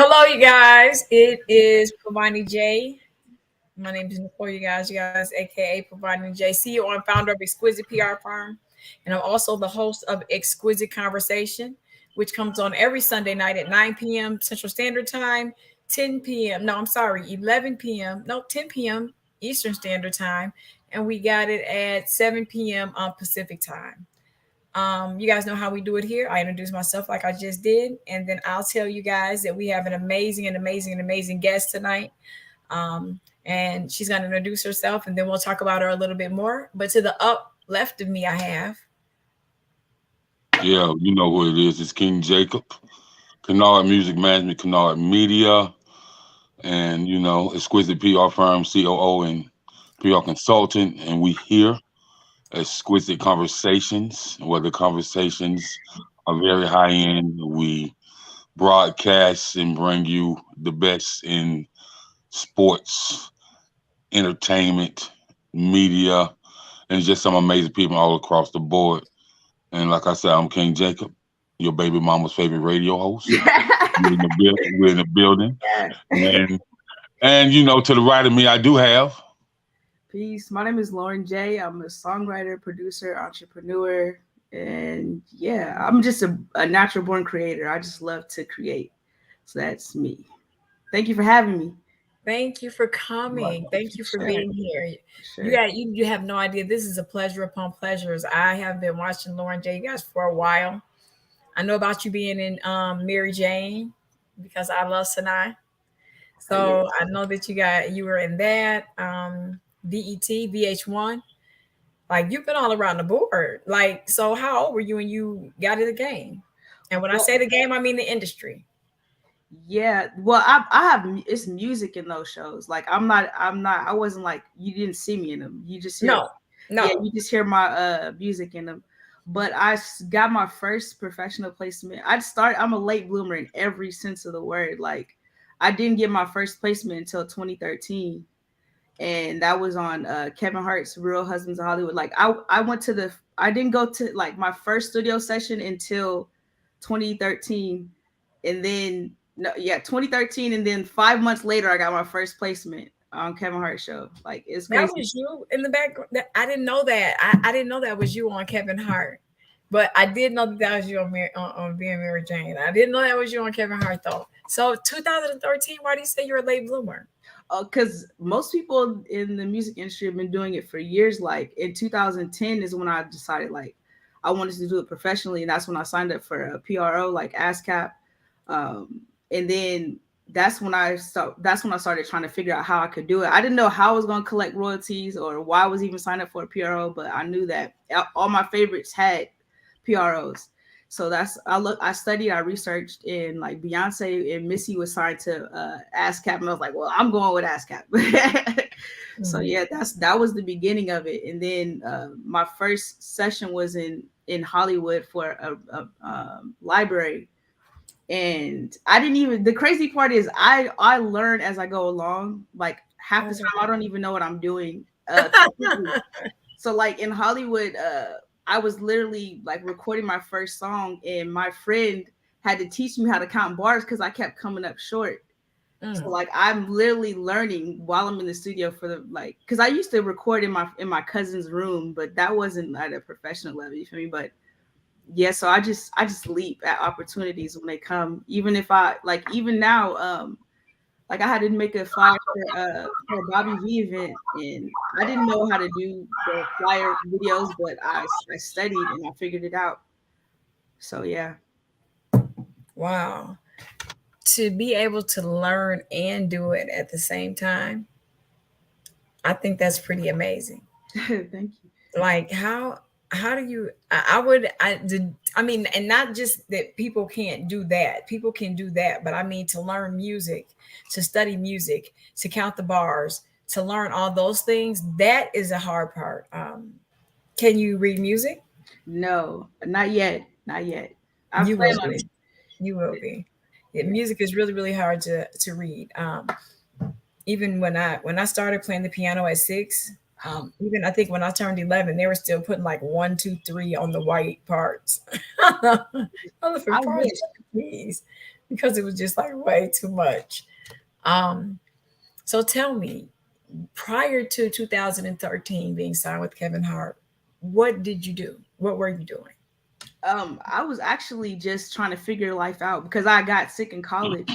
Hello, you guys. It is Pavani J. My name is Nicole, you guys, aka Pavani J, CEO and founder of Exquisite PR Firm. And I'm also the host of Exquisite Conversation, which comes on every Sunday night at 9 p.m. Central Standard Time, 10 p.m. No, I'm sorry, 11 p.m. No, 10 p.m. Eastern Standard Time. And we got it at 7 p.m. on Pacific Time. You guys know how we do it here. I introduce myself like I just did, and then I'll tell you guys that we have an amazing guest tonight. And she's going to introduce herself, and then we'll talk about her a little bit more. But to the up left of me, I have. Yeah, you know who it is. It's King Jacob, Kennard Music Management, Kennard Media, and Exquisite PR Firm, COO and PR consultant. And we here, Exquisite Conversations, where the conversations are very high end. We broadcast and bring you the best in sports, entertainment, media, and just some amazing people all across the board. And like I said, I'm King Jacob, your baby mama's favorite radio host. We're in the building, and to the right of me, I do have. Peace. My name is Lauren J. I'm a songwriter, producer, entrepreneur, and yeah, I'm just a natural born creator. I just love to create. So that's me. Thank you for having me. Thank you for coming. Thank you for being here. Sure. You have no idea. This is a pleasure upon pleasures. I have been watching Lauren J. You guys for a while. I know about you being in Mary Jane because I love Sinai. So I know that you were in that VET, VH1. Like you've been all around the board. Like, so how old were you when you got in the game? And when I say the game, I mean the industry. Yeah, well, I have it's music in those shows. Like I wasn't like you didn't see me in them. You just hear, no. Yeah, you just hear my music in them. But got my first professional placement. I'm a late bloomer in every sense of the word. Like I didn't get my first placement until 2013, and that was on Kevin Hart's Real Husbands of Hollywood. Like I didn't go to like my first studio session until 2013, and then 2013, and then 5 months later I got my first placement on Kevin Hart show. Like it's crazy. That was you in the background. I didn't know that. I didn't know that was you on Kevin Hart, but I did know that was you on being Mary Jane. I didn't know that was you on Kevin Hart though. So 2013. Why do you say you're a late bloomer? Because most people in the music industry have been doing it for years. Like in 2010 is when I decided like I wanted to do it professionally, and that's when I signed up for a PRO like ASCAP. And then that's when I started trying to figure out how I could do it. I didn't know how I was going to collect royalties or why I was even signed up for a PRO, but I knew that all my favorites had PROs. So I studied, I researched, and like Beyonce and Missy was signed to ASCAP, and I was like, well, I'm going with ASCAP. So yeah, that was the beginning of it. And then my first session was in Hollywood for a library. And I didn't even, the crazy part is I learn as I go along. Like half the time I don't even know what I'm doing. So like in Hollywood, I was literally like recording my first song, and my friend had to teach me how to count bars because I kept coming up short. So like I'm literally learning while I'm in the studio because I used to record in my cousin's room, but that wasn't at a professional level, you feel me? But yeah, so I just leap at opportunities when they come. Even if even now, like I had to make a flyer for a Bobby V event, and I didn't know how to do the flyer videos, but I studied and I figured it out. So yeah. Wow. To be able to learn and do it at the same time, I think that's pretty amazing. Thank you. Like how do you I mean, and not just that people can't do that, people can do that, but I mean to learn music, to study music, to count the bars, to learn all those things, that is a hard part. Can you read music? No, not yet. You will be. You will be. Yeah, music is really hard to read. Even when I started playing the piano at 6, even I think when I turned 11, they were still putting like 1, 2, 3 on the white parts. On the I parts, wish. please. because it was just like way too much. Um, so tell me, prior to 2013 being signed with Kevin Hart, what did you do? What were you doing? I was actually just trying to figure life out because I got sick in college.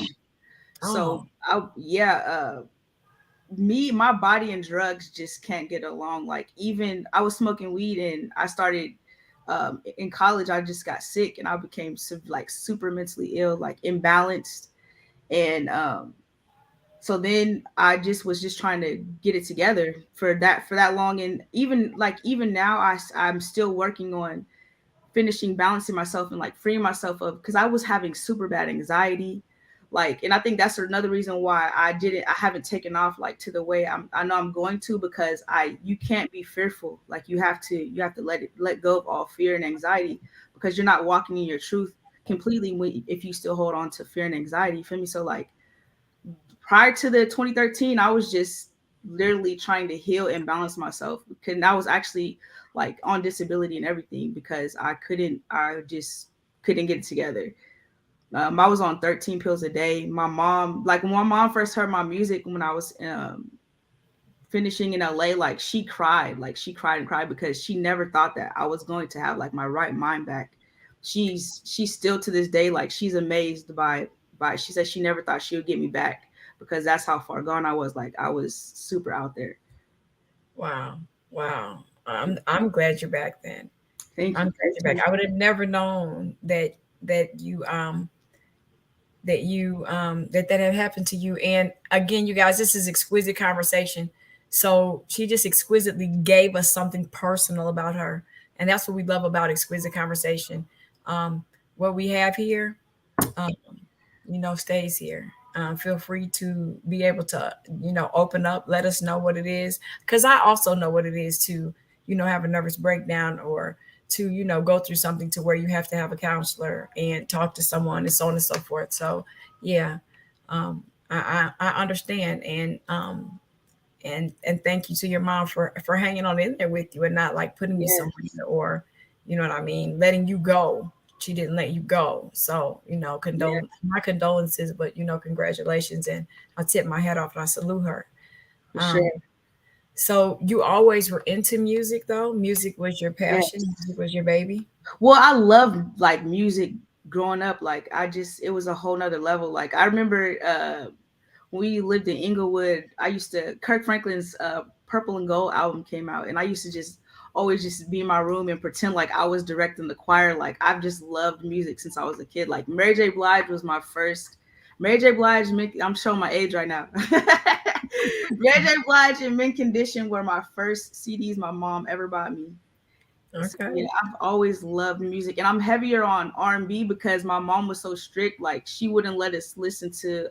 So Oh, my body and drugs just can't get along. Like, even I was smoking weed and I started in college. I just got sick and I became like super mentally ill, like imbalanced. And so then I just was just trying to get it together for that long. And even now I'm still working on finishing balancing myself and like freeing myself up because I was having super bad anxiety. Like, and I think that's another reason why I haven't taken off like to the way I know I'm going to, because you can't be fearful. Like, you have to let go of all fear and anxiety, because you're not walking in your truth completely if you still hold on to fear and anxiety. You feel me? So like, prior to the 2013, I was just literally trying to heal and balance myself, because I was actually like on disability and everything, because I just couldn't get it together. I was on 13 pills a day. My mom, like when my mom first heard my music when I was finishing in LA, like she cried and cried, because she never thought that I was going to have like my right mind back. She's still to this day, like, she's amazed by she said she never thought she would get me back, because that's how far gone I was. Like, I was super out there. wow, wow. I'm glad you're back then. Thank I'm you. glad you're back. I would have never known that you that had happened to you. And again, you guys, this is exquisite conversation. So she just exquisitely gave us something personal about her, and that's what we love about exquisite conversation. Um, what we have here, um, stays here. Feel free to be able to, open up, let us know what it is, because I also know what it is to, have a nervous breakdown, or to, go through something to where you have to have a counselor and talk to someone, and so on and so forth. So, yeah, um, I understand, and thank you to your mom for hanging on in there with you and not like putting you Yes, somewhere, or you know what I mean, letting you go. She didn't let you go. So, yeah, my condolences, but congratulations, and I tip my hat off and I salute her. for um sure. so you always were into music, though? Music was your passion, Yes. music was your baby? Well, I loved like music growing up. Like, it was a whole nother level. Like, I remember we lived in Inglewood. Kirk Franklin's Purple and Gold album came out, and I used to just always just be in my room and pretend like I was directing the choir. Like, I've just loved music since I was a kid. Like, Mary J. Blige was my first. Mary J. Blige, I'm showing my age right now. Mary J. Blige and Mint Condition were my first CDs my mom ever bought me. So, yeah, Okay. I've always loved music, and I'm heavier on R&B because my mom was so strict. Like, she wouldn't let us listen to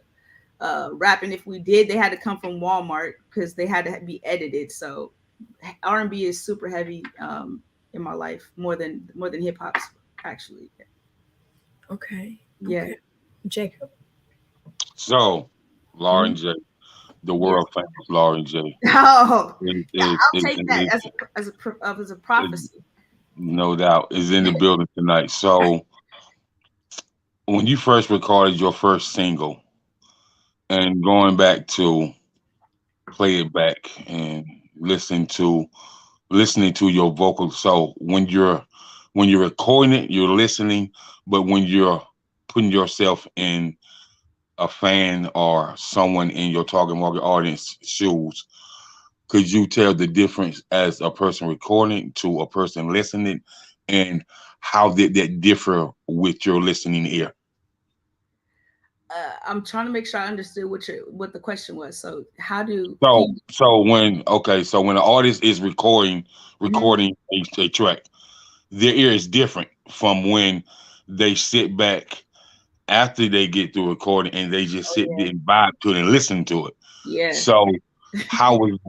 rap, and if we did, they had to come from Walmart because they had to be edited. So R&B is super heavy in my life, more than hip hop's actually. Okay. Yeah. Okay. Jacob. So, Mhm. Lauren J, the Yes. world famous Lauren J, Oh, is, yeah. is, I'll is, take that is, as a is prophecy. no doubt is in the building tonight. So, when you first recorded your first single and going back to play it back and listen to listening to your vocals. So when you're recording it, you're listening, but when you're putting yourself in a fan or someone in your talking market audience shoes, could you tell the difference as a person recording to a person listening, and how did that differ with your listening ear? I'm trying to make sure I understood what the question was. So how do So can so when an artist is recording Mhm. recording a track, their ear is different from when they sit back after they get through recording and they just Oh, sit there yeah. and vibe to it and listen to it. Yeah. So how was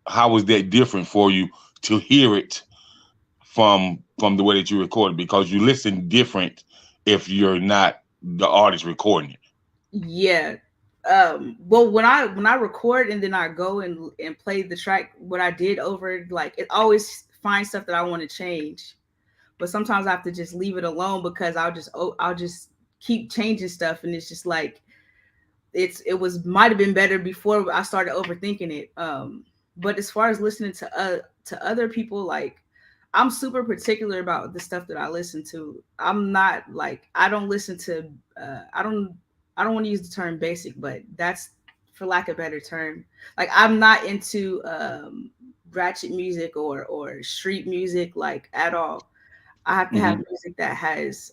how was that different for you to hear it from the way that you recorded? Because you listen different if you're not the artist recording it. Yeah. Well, when I record and then I go and play the track, what I did over, like, it always finds stuff that I want to change. But sometimes I have to just leave it alone because I'll just keep changing stuff, and it's just like it was might have been better before I started overthinking it. But as far as listening to other people, like I'm super particular about the stuff that I listen to. I'm not like I don't listen to I don't want to use the term basic, but that's for lack of a better term. Like I'm not into ratchet music or street music like at all. I have to have Mm-hmm. music that has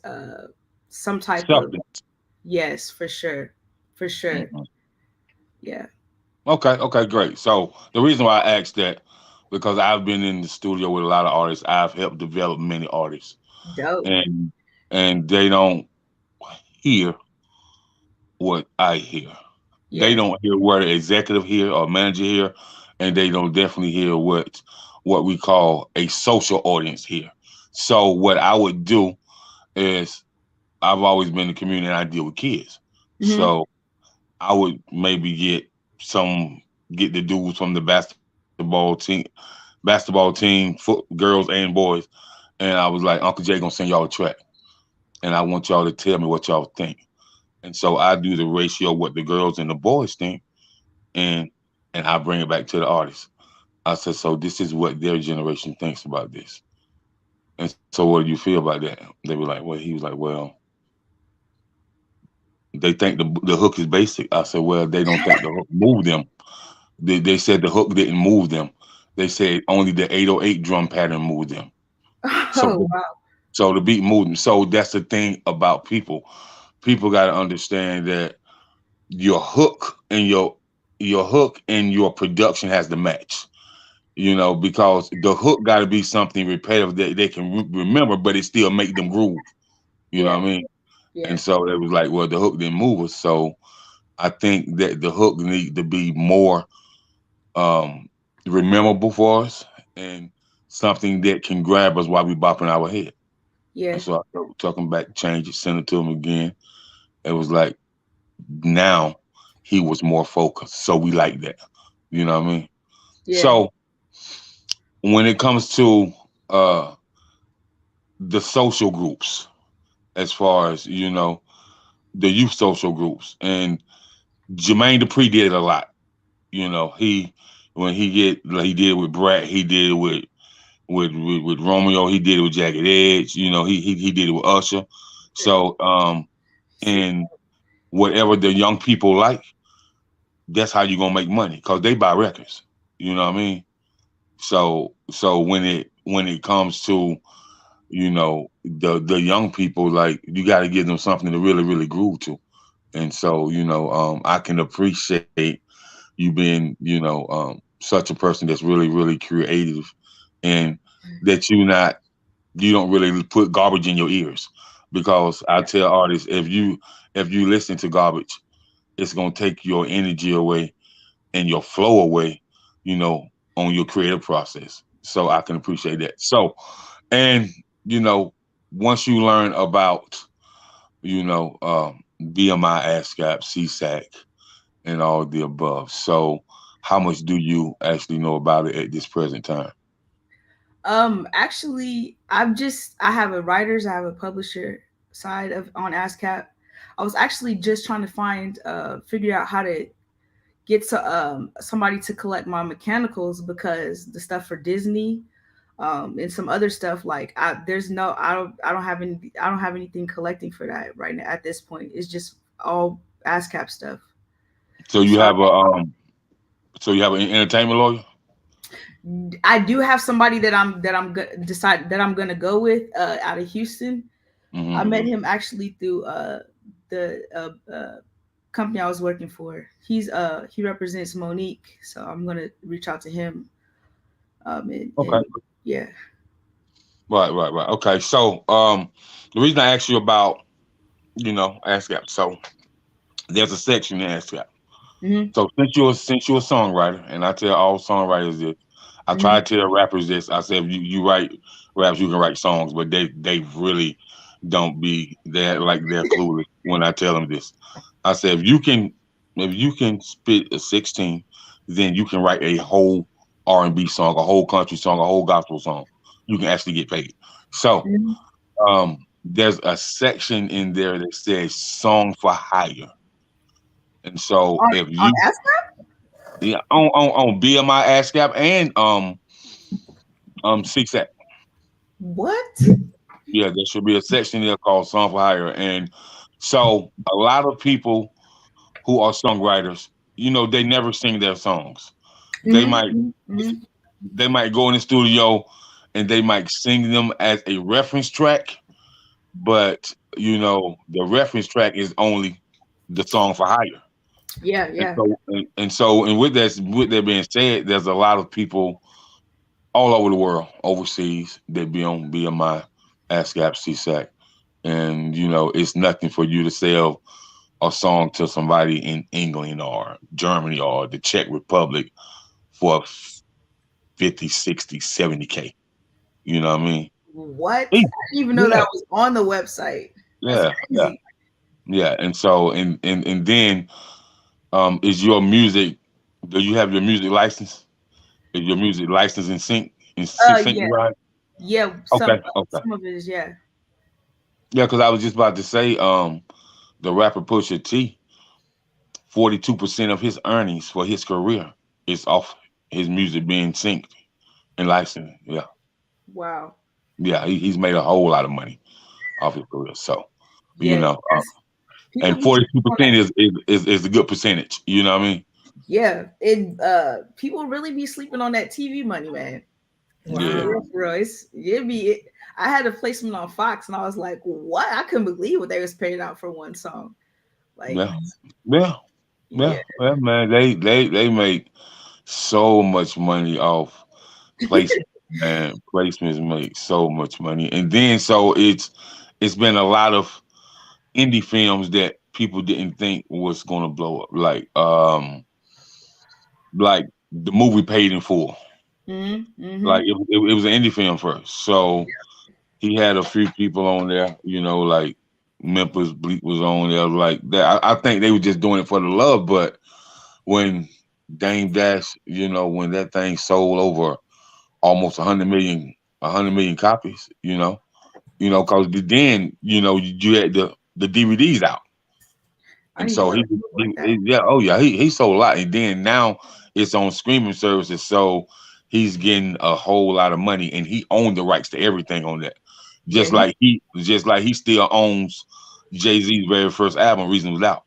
some type of Substance. yes, for sure. For sure. Mhm. Yeah. Okay, okay, great. So the reason why I asked that, because I've been in the studio with a lot of artists. I've helped develop many artists, Dope. and they don't hear what I hear. They Yeah. don't hear what the executive hear or manager hear, and they don't definitely hear what we call a social audience here. So what I would do is I've always been in the community and I deal with kids. Hmm. So I would maybe get the dudes from the basketball team, girls and boys, and I was like, Uncle Jay gonna send y'all a track, and I want y'all to tell me what y'all think. And so I do the ratio what the girls and the boys think, and I bring it back to the artist. I said, so this is what their generation thinks about this. And so what do you feel about that? They were like, well, he was like, well, they think the hook is basic. I said, well, they don't think the hook moved them. They said the hook didn't move them. They said only the 808 drum pattern moved them. So Oh wow. so the beat moved them. So that's the thing about people. People got to understand that your hook and your production has to match. Because the hook got to be something repetitive that they can remember, but it still make them groove. You know Yeah. what I mean? Yeah. And so it was like, well, the hook didn't move us. So I think that the hook need to be more um, rememberable for us and something that can grab us while we bopping our head. And Yeah. so I took him back, changed it, sent it to him again. It was like now he was more focused. So we like that. You know what I mean? Yeah. So when it comes to uh, the social groups, as far as, the youth social groups, and Jermaine Dupri did a lot. He when he did it with Brat, he did it with Romeo, he did it with Jagged Edge. He did it with Usher. So See. and whatever the young people like, that's how you gonna make money because they buy records. You know what I mean? So when it comes to the young people, like you got to give them something to really really groove to. And so I can appreciate you being such a person that's really really creative, and that you don't really put garbage in your ears, because I Yeah. tell artists, if you listen to garbage, it's gonna take your energy away and your flow away, you know, on your creative process. So I can appreciate that. So, and you know, once you learn about, BMI, ASCAP, CSAC, and all of the above, so how much do you actually know about it at this present time? Actually, I have a writers, I have a publisher side of on ASCAP. I was actually just trying to figure out how to get to somebody to collect my mechanicals, because the stuff for Disney and some other stuff, like I don't have anything collecting for that right now at this point. It's just all ASCAP stuff. So you So have an entertainment lawyer? I do have somebody that I'm gonna go with out of Houston. I Hmm. met him actually through the company I was working for. He represents Monique, so I'm gonna reach out to him. And Okay. yeah. Right. Okay. So the reason I asked you about, ASCAP, so there's a section in ASCAP. Hmm. So since you're a songwriter, and I tell all songwriters this, I Hmm. try to tell rappers this. I said, if you write raps, you can write songs, but they really don't be that, like, they're clueless when I tell them this. I said, if you can spit a 16, then you can write a whole R&B song, a whole country song, a whole gospel song. You can actually get paid. So Hmm. um, there's a section in there that says "Song for Hire," and so if On you ASCAP? yeah on BMI ASCAP and CSAC. What? Yeah, there should be a section there called "Song for Hire," and so a lot of people who are songwriters, they never sing their songs. They might Mm-hmm. they might go in the studio and they might sing them as a reference track, but the reference track is only the song for hire. Yeah, And yeah. so with that being said, there's a lot of people all over the world, overseas, that be on BMI, ASCAP, CSAC, and it's nothing for you to sell a song to somebody in England or Germany or the Czech Republic for 50, 60, 70K. You know what I mean? What? I Easy. didn't even know Yeah, that was on the website. That's yeah, yeah, crazy. yeah. And so and then is your music, do you have your music license? Is your music license in sync Yeah, right? yeah. Okay, okay. Some of it is, yeah. Yeah, because I was just about to say, the rapper Pusha T, 42% of his earnings for his career is off his music being synced and licensed. Yeah. Wow. Yeah, he's made a whole lot of money off his career. So, you Yeah, know, people and be sleeping on 42% that. is a good percentage. You know what I mean? Yeah, people really be sleeping on that TV money, man. Yeah, Wow. For real. I had a placement on Fox, and I was like, "What?" I couldn't believe what they was paying out for one song. Like, yeah, yeah, yeah, yeah, man. They make so much money off placement, man. Placements make so much money, and then so it's been a lot of indie films that people didn't think was gonna blow up, like the movie Paid in Full. mm-hmm. Like it was an indie film first, so he had a few people on there, like Memphis Bleak was on there, like that. I think they were just doing it for the love, but when Dame Dash, when that thing sold over almost 100 million copies, because then you had the DVDs out, I and didn't even so know it was like that. yeah, oh yeah, he sold a lot, and then now it's on streaming services, so he's getting a whole lot of money, and he owned the rights to everything on that, Yeah, just like he still owns Jay-Z's very first album, Reasonable Doubt.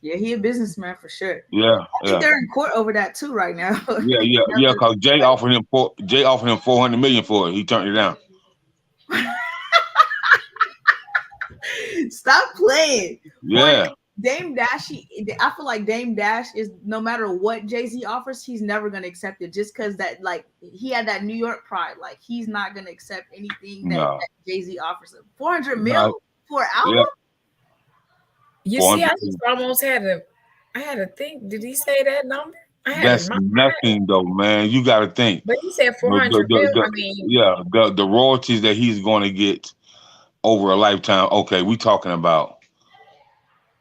he a businessman for sure. Yeah, I think yeah, they're in court over that too right now. yeah. Because Jay offered him 400 million for it. He turned it down. Stop playing. Boy, Yeah, Dame Dash, I feel like Dame Dash is no matter what Jay-Z offers, he's never gonna accept it just because that like he had that New York pride. Like he's not gonna accept anything no, that Jay-Z offers him. 400 no, mil for an yeah, album? You see, 400. I just almost I had to think. Did he say that number? I had it in That's my mind, nothing though, man. You got to think. but he said The, 400 the, mil. the, I mean, yeah, the royalties that he's going to get over a lifetime. Okay, we talking about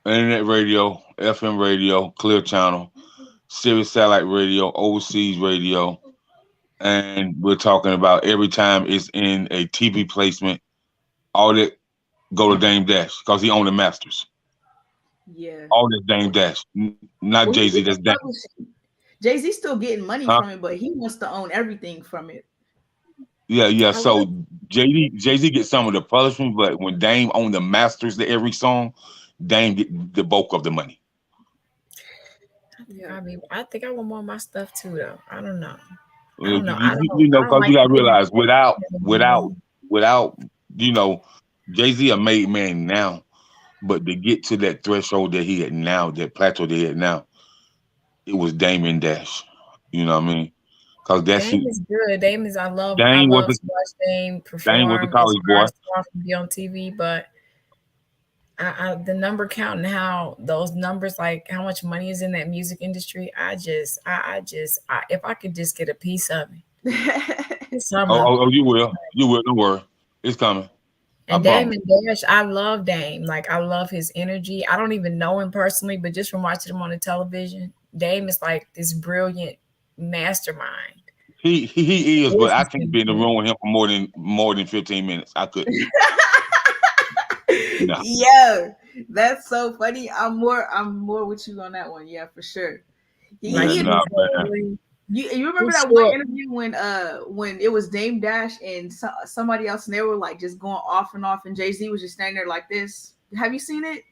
internet radio, FM radio, Clear Channel, Sirius satellite radio, overseas radio, and we're talking about every time it's in a TV placement, all that go to Dame Dash because he owned the masters. Yeah. All that Dame Dash, not Well, Jay Z. he's That's Dame. publishing. Jay-Z's still getting money Huh? from it, but he wants to own everything from it. Yeah, yeah. I was. So Jay Z gets some of the publishing, but when Dame owned the masters to every song, Dame get the bulk of the money. Yeah. I mean, I think I want more of my stuff too, though. I don't know. I You, don't know. you, you know, I don't because you like gotta the realize anymore. without you know, Jay Z a made man now, but to get to that threshold that he had now, that plateau that he had now, it was Dame and Dash. You know what I mean? Because that's Dame is good. Dame is. I Dame was love a to watch Dame Dame was a perform. It's college boy. hard to often be on TV, but the number count and how those numbers, like how much money is in that music industry. If I could just get a piece of it, some of it. You will. You will. Don't worry. It's coming. I And Dame promise. and Dash, I love Dame. Like I love his energy. I don't even know him personally, but just from watching him on the television, Dame is like this brilliant mastermind. He is, but I Business can't be in the people. room with him for more than 15 minutes. I couldn't. Nah. Yeah, that's so funny. I'm more with you on that one. Yeah, for sure. Yeah, He nah, man. you remember He's that one short. interview when it was Dame Dash and somebody else and they were like just going off and off and Jay-Z was just standing there like this. Have you seen it?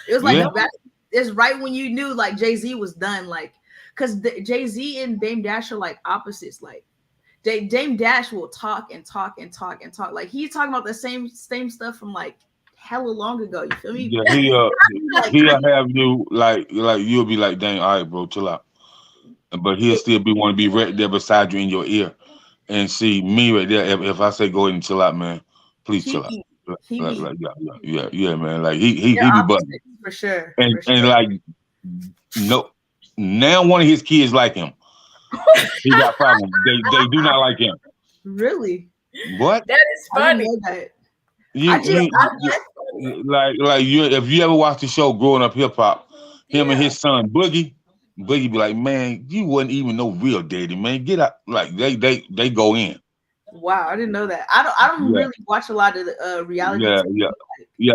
It was like Yeah. No, it's right when you knew like Jay-Z was done, like because Jay-Z and Dame Dash are like opposites. Like Dame Dash will talk and talk and talk and talk. Like he's talking about the same stuff from like hella long ago. You feel me? Yeah, Like he'll have you like you'll be like, dang, all right, bro, chill out. But he'll still be want to be right there beside you in your ear and see me right there. If I say go ahead and chill out, man, please he chill out. be he be Yeah, man. Like he they're be button. opposites for sure. And For sure. like no, now one of his kids like him. He got problems. They do not like him. Really? What? that is I didn't funny. know that. You I just like you if you ever watch the show Growing Up Hip Hop, him and Yeah. his son Boogie be like, man, you wasn't even no real daddy, man. Get out. Like they go in. wow, I didn't know that. I don't Yeah, really watch a lot of the reality yeah, TV. yeah, yeah.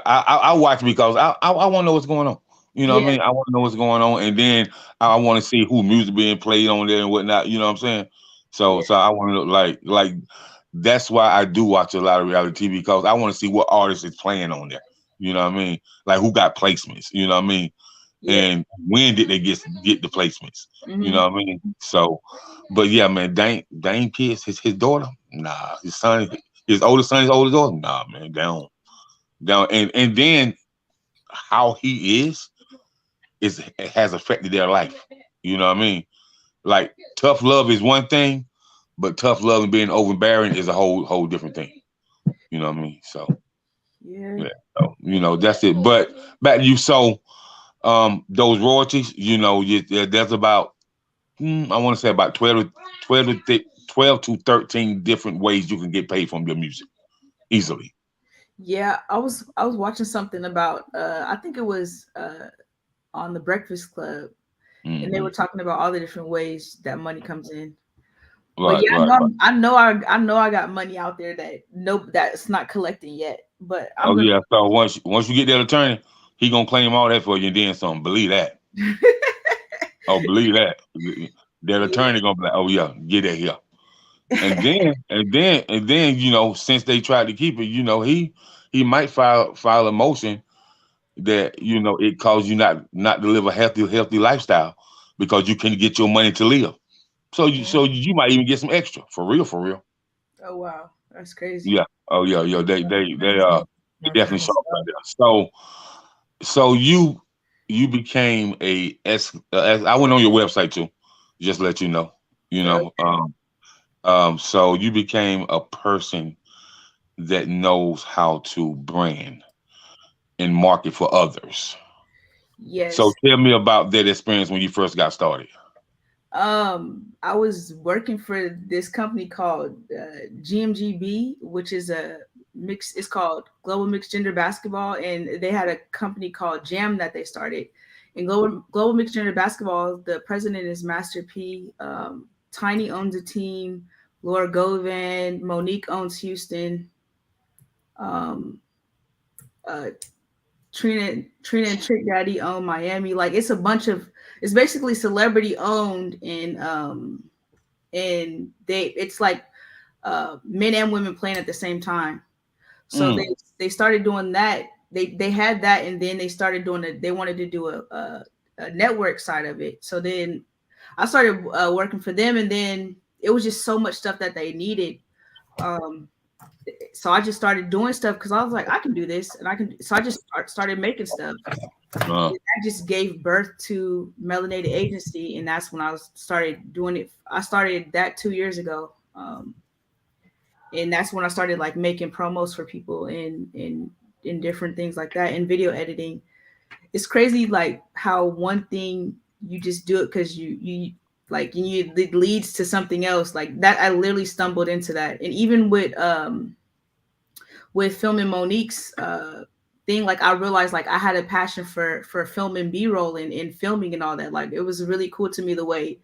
I watch because I want to know what's going on. You know what I Yeah, mean? I want to know what's going on, and then I want to see who music being played on there and whatnot. You know what I'm saying? yeah, So I want to know like that's why I do watch a lot of reality TV because I want to see what artist is playing on there. You know what I mean? Like who got placements. You know what I mean? yeah. And when did they get the placements? You Hmm. know what I mean? So, but yeah, man, Dane kids, his daughter, nah, his son, his oldest son, his oldest daughter, nah, man, down, and then how he is has affected their life. You know what I mean? Like tough love is one thing, but tough love and being overbearing is a whole different thing. You know what I mean? So Yeah. yeah, so, that's it. But back to you, so those royalties, there's about I want to say about 12 to 13 different ways you can get paid from your music easily. Yeah, I was watching something about I think it was on the Breakfast Club and they Hmm. were talking about all the different ways that money comes in. But Right, yeah, right, right. I know I got money out there that nope that's not collecting yet. But I'm Oh gonna yeah. So once you get that attorney, he gonna claim all that for you and then some. Believe that. Oh, believe that. That yeah. attorney gonna be like, oh yeah, get that here. And then, since they tried to keep it, he might file a motion that it caused you not to live a healthy lifestyle because you can get your money to live. So you might even get some extra for real, for real. Oh wow, that's crazy. Yeah. Oh yeah, yeah. They definitely Attorney saw it right stuff. there. So you became I went on your website too, just to let you know. You Uh, know, so you became a person that knows how to brand and market for others. So yes. tell me about that experience when you first got started. I was working for this company called GMGB, which is a mix. It's called Global Mixed Gender Basketball, and they had a company called Jam that they started. In Global Mixed Gender Basketball, the president is Master P. Tiny owns a team. Laura Govan, Monique owns Houston. Um, uh, Trina and Trick Daddy own Miami. Like it's basically celebrity owned and it's like men and women playing at the same time. So Mm, they started doing that. They had that, and then they started doing it. They wanted to do a network side of it. So then I started working for them, and then it was just so much stuff that they needed. Um, so I just started doing stuff because I was like, I can do this, and I can. So I just started making stuff. uh, That just gave birth to Melanated Agency, and that's when I started doing it. I started that 2 years ago, and that's when I started like making promos for people and different things like that, and video editing. It's crazy, like how one thing you just do it because you like it leads to something else like that. I literally stumbled into that, and even with filming Monique's thing, like I realized like I had a passion for filming B-roll and filming and all that. Like it was really cool to me the way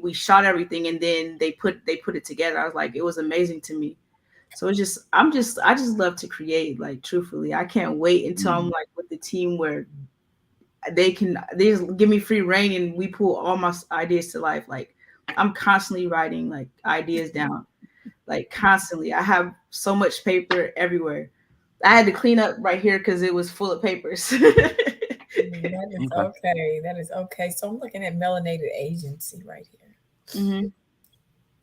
we shot everything and then they put it together. I was like, it was amazing to me. So it's just I just love to create. Like truthfully, I can't wait until I'm like with the team where they just give me free reign and we pull all my ideas to life. Like I'm constantly writing like ideas down, like constantly. I have so much paper everywhere. I had to clean up right here because it was full of papers. That is Okay. okay. That is okay. So I'm looking at melanated agency right here, Hmm.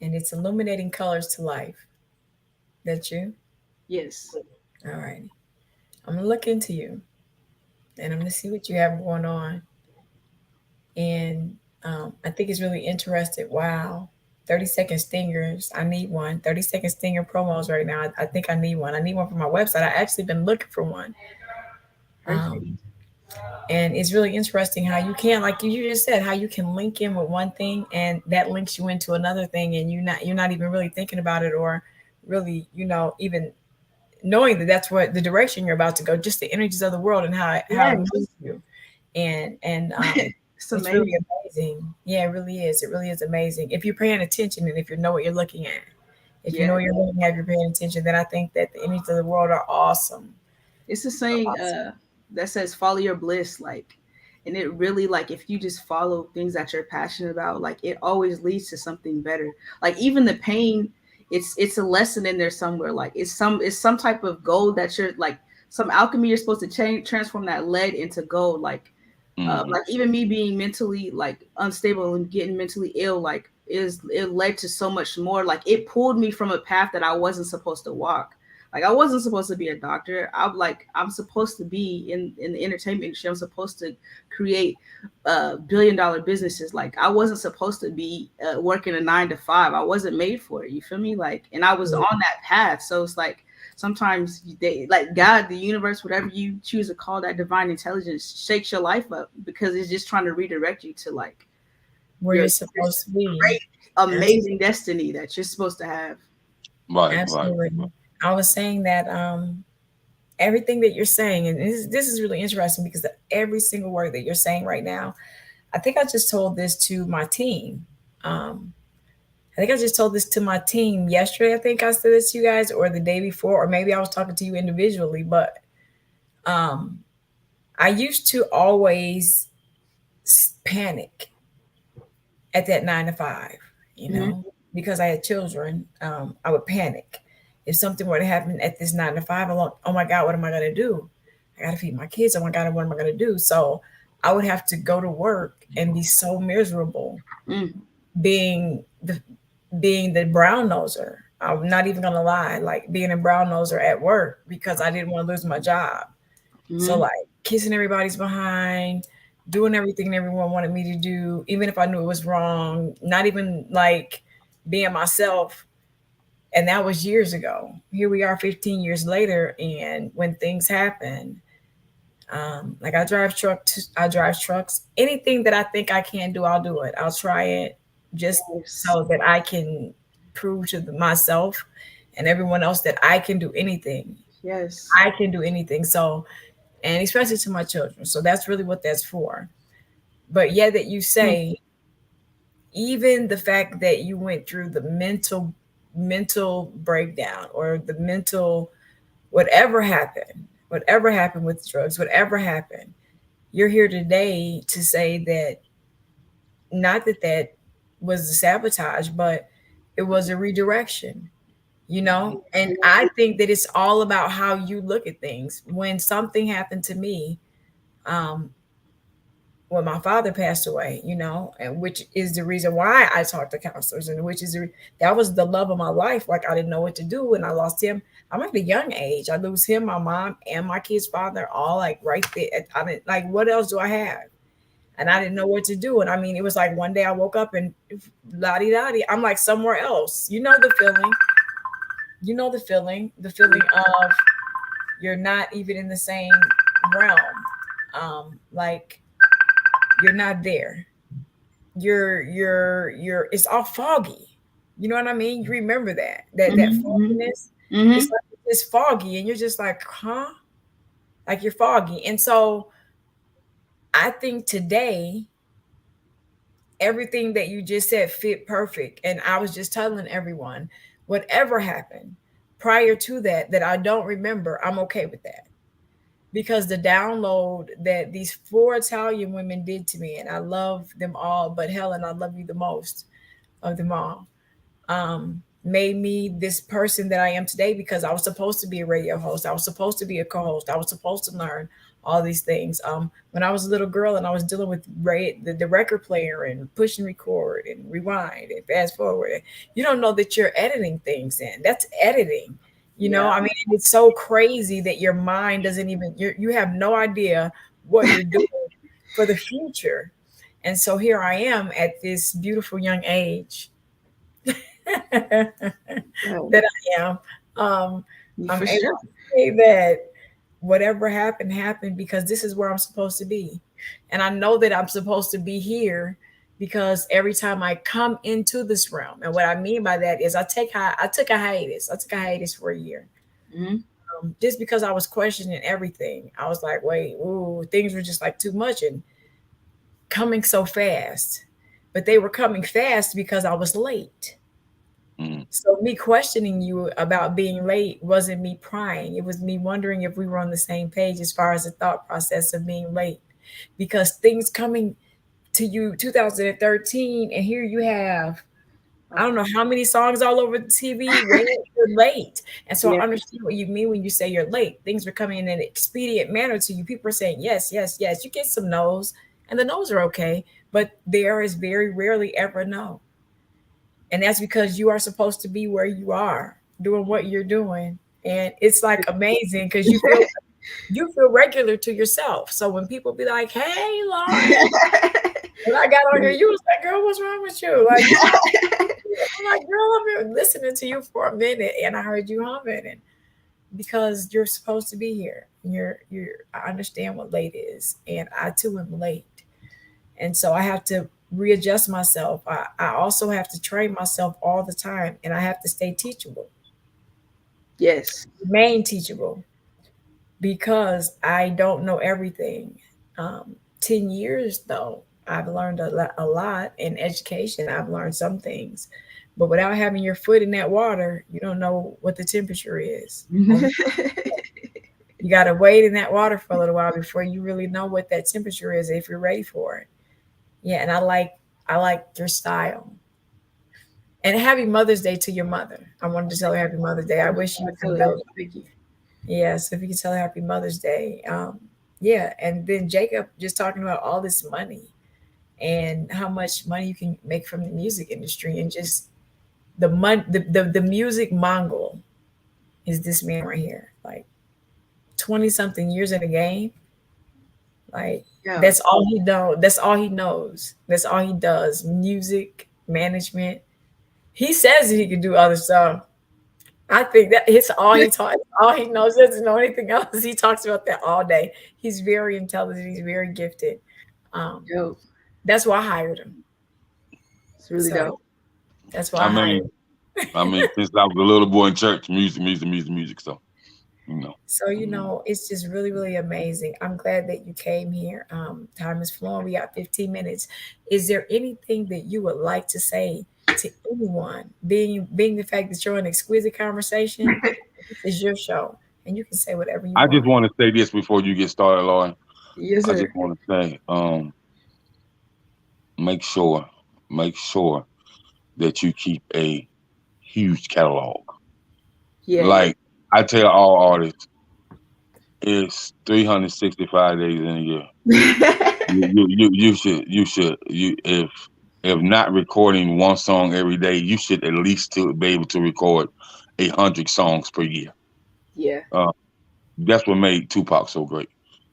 and it's illuminating colors to life. That you? Yes. All right. I'm gonna look into you, and I'm gonna see what you have going on. And I think it's really interesting. Wow. 30-second stingers. I need one. 30-second stinger promos right now. I think I need one. I need one for my website. I actually been looking for one. Perfect. And it's really interesting how you can, like you just said, how you can link in with one thing and that links you into another thing, and you're not even really thinking about it, or really, even knowing that that's what the direction you're about to go. Just the energies of the world and how it Yes. moves you, and It's it's really amazing. amazing. Yeah, it really is. It really is amazing if you're paying attention and if you know what you're looking at. If you know Yeah. what you're looking at, if you're paying attention, then I think that the energies of the world are awesome. It's a They're saying awesome. that says follow your bliss, like, and it really like if you just follow things that you're passionate about, like it always leads to something better. Like even the pain, it's a lesson in there somewhere. Like it's some type of gold that you're like some alchemy you're supposed to change transform that lead into gold. Mm-hmm. Like even me being mentally like unstable and getting mentally ill, like is it led to so much more. Like it pulled me from a path that I wasn't supposed to walk. Like I wasn't supposed to be a doctor. I'm supposed to be in the entertainment industry. I'm supposed to create billion-dollar businesses. Like I wasn't supposed to be working a 9 to 5. I wasn't made for it. You feel me? Like, and I was Yeah. on that path. So it's like sometimes they like God, the universe, whatever you choose to call that divine intelligence, shakes your life up because it's just trying to redirect you to like Where your you're supposed to be. great, amazing destiny that you're supposed to have. Right, right. Absolutely. I was saying that everything that you're saying, and this is really interesting because every single word that you're saying right now, I think I just told this to my team. Um, I think I just told this to my team yesterday. I think I said this to you guys, or the day before, or maybe I was talking to you individually. But um, I used to always panic at that 9 to 5, you Mm-hmm. know, because I had children. I would panic if something were to happen at this 9 to 5. I'm like, oh my God, what am I going to do? I got to feed my kids. Oh my God, what am I going to do? So I would have to go to work and be so miserable, Mm-hmm. being the brown noser. I'm not even gonna lie, like being a brown noser at work because I didn't want to lose my job. So Mm-hmm. like kissing everybody's behind, doing everything everyone wanted me to do, even if I knew it was wrong, not even like being myself. And that was years ago. Here we are 15 years later, and when things happen, like I drive trucks. Anything that I think I can do, I'll do it. I'll try it just Yes. so that I can prove to myself and everyone else that I can do anything. Yes. I can do anything. So, and especially to my children. So that's really what that's for. But yeah, that you Mm. say, even the fact that you went through the mental breakdown or the mental whatever happened with drugs, whatever happened, you're here today to say that not that that was the sabotage, but it was a redirection, you know? And I think that it's all about how you look at things. When something happened to me, um, when my father passed away, and which is the reason why I talked to counselors, and which is that was the love of my life. Like I didn't know what to do, and I lost him. I'm at a young age. I lose him, my mom, and my kid's father, all like right there. I mean, like, what else do I have? And I didn't know what to do. And I mean, it was like one day I woke up and la di da di, I'm like somewhere else. You know the feeling. You know the feeling of you're not even in the same realm. Like you're not there. You're it's all foggy. You know what I mean? You remember that Mm-hmm. fogginess. Mm-hmm. It's like it's foggy and you're just like, huh? Like you're foggy. And so I think today everything that you just said fit perfect. And I was just telling everyone, whatever happened, prior to that I don't remember, I'm okay with that. Because the download that these 4 Italian women did to me, and I love them all, but Helen, I love you the most of them all, made me this person that I am today, because I was supposed to be a radio host. I was supposed to be a co-host. I was supposed to learn all these things. When I was a little girl and I was dealing with the record player and push and record and rewind and fast forward, you don't know that you're editing things in. That's editing. You know, I mean, it's so crazy that your mind doesn't even, you have no idea what you're doing for the future. And so here I am at this beautiful young age that I am. I'm able to say that whatever happened, happened because this is where I'm supposed to be. And I know that I'm supposed to be here because every time I come into this realm, and what I mean by that is I took a hiatus. I took a hiatus for a year. Just because I was questioning everything. I was like, wait, ooh, things were just like too much and coming so fast. But they were coming fast because I was late. So me questioning you about being late wasn't me prying. It was me wondering if we were on the same page as far as the thought process of being late. Because things coming to you 2013, and here you have, I don't know how many songs all over the TV. You're late. And so I understand what you mean when you say you're late. Things are coming in an expedient manner to you. People are saying, yes, yes, yes. You get some no's, and the no's are okay. But there is very rarely ever a no. And that's because you are supposed to be where you are, doing what you're doing. And it's like amazing because you feel regular to yourself. So when people be like, hey, Lauren, when I got on here, you was like, girl, what's wrong with you? Like, I'm like, girl, I've been listening to you for a minute and I heard you humming. And because you're supposed to be here. I understand what late is. And I too am late. And so I have to readjust myself. I also have to train myself all the time, and I have to stay teachable. Yes. Remain teachable because I don't know everything. 10 years, though, I've learned a lot in education. I've learned some things. But without having your foot in that water, you don't know what the temperature is. You got to wait in that water for a little while before you really know what that temperature is if you're ready for it. Yeah, and I like your style. And happy Mother's Day to your mother. I wanted to tell her happy Mother's Day. I wish you could know. Thank you. Yes, if you could tell her happy Mother's Day. Yeah, and then Jacob just talking about all this money and how much money you can make from the music industry, and just the music Mongol is this man right here. Like 20 something years in the game. Like that's all he knows. That's all he knows. That's all he does. Music, management. He says he can do other stuff. I think that it's all he talks. All he knows. He doesn't know anything else. He talks about that all day. He's very intelligent. He's very gifted. That's why I hired him. It's really dope. That's why I hired him. I mean, since I was a little boy in church, music. So, you know. So, you know, it's just really, really amazing. I'm glad that you came here. Time is flowing. We got 15 minutes. Is there anything that you would like to say to anyone? Being the fact that you're an exquisite conversation, this is your show, and you can say whatever you want. I just want to say this before you get started, Lauren. Yes, sir. I just want to say, make sure that you keep a huge catalog. Yeah. Like I tell all artists, it's 365 days in a year. you should if not recording one song every day, you should at least be able to record 100 songs per year. Yeah. That's what made Tupac so great.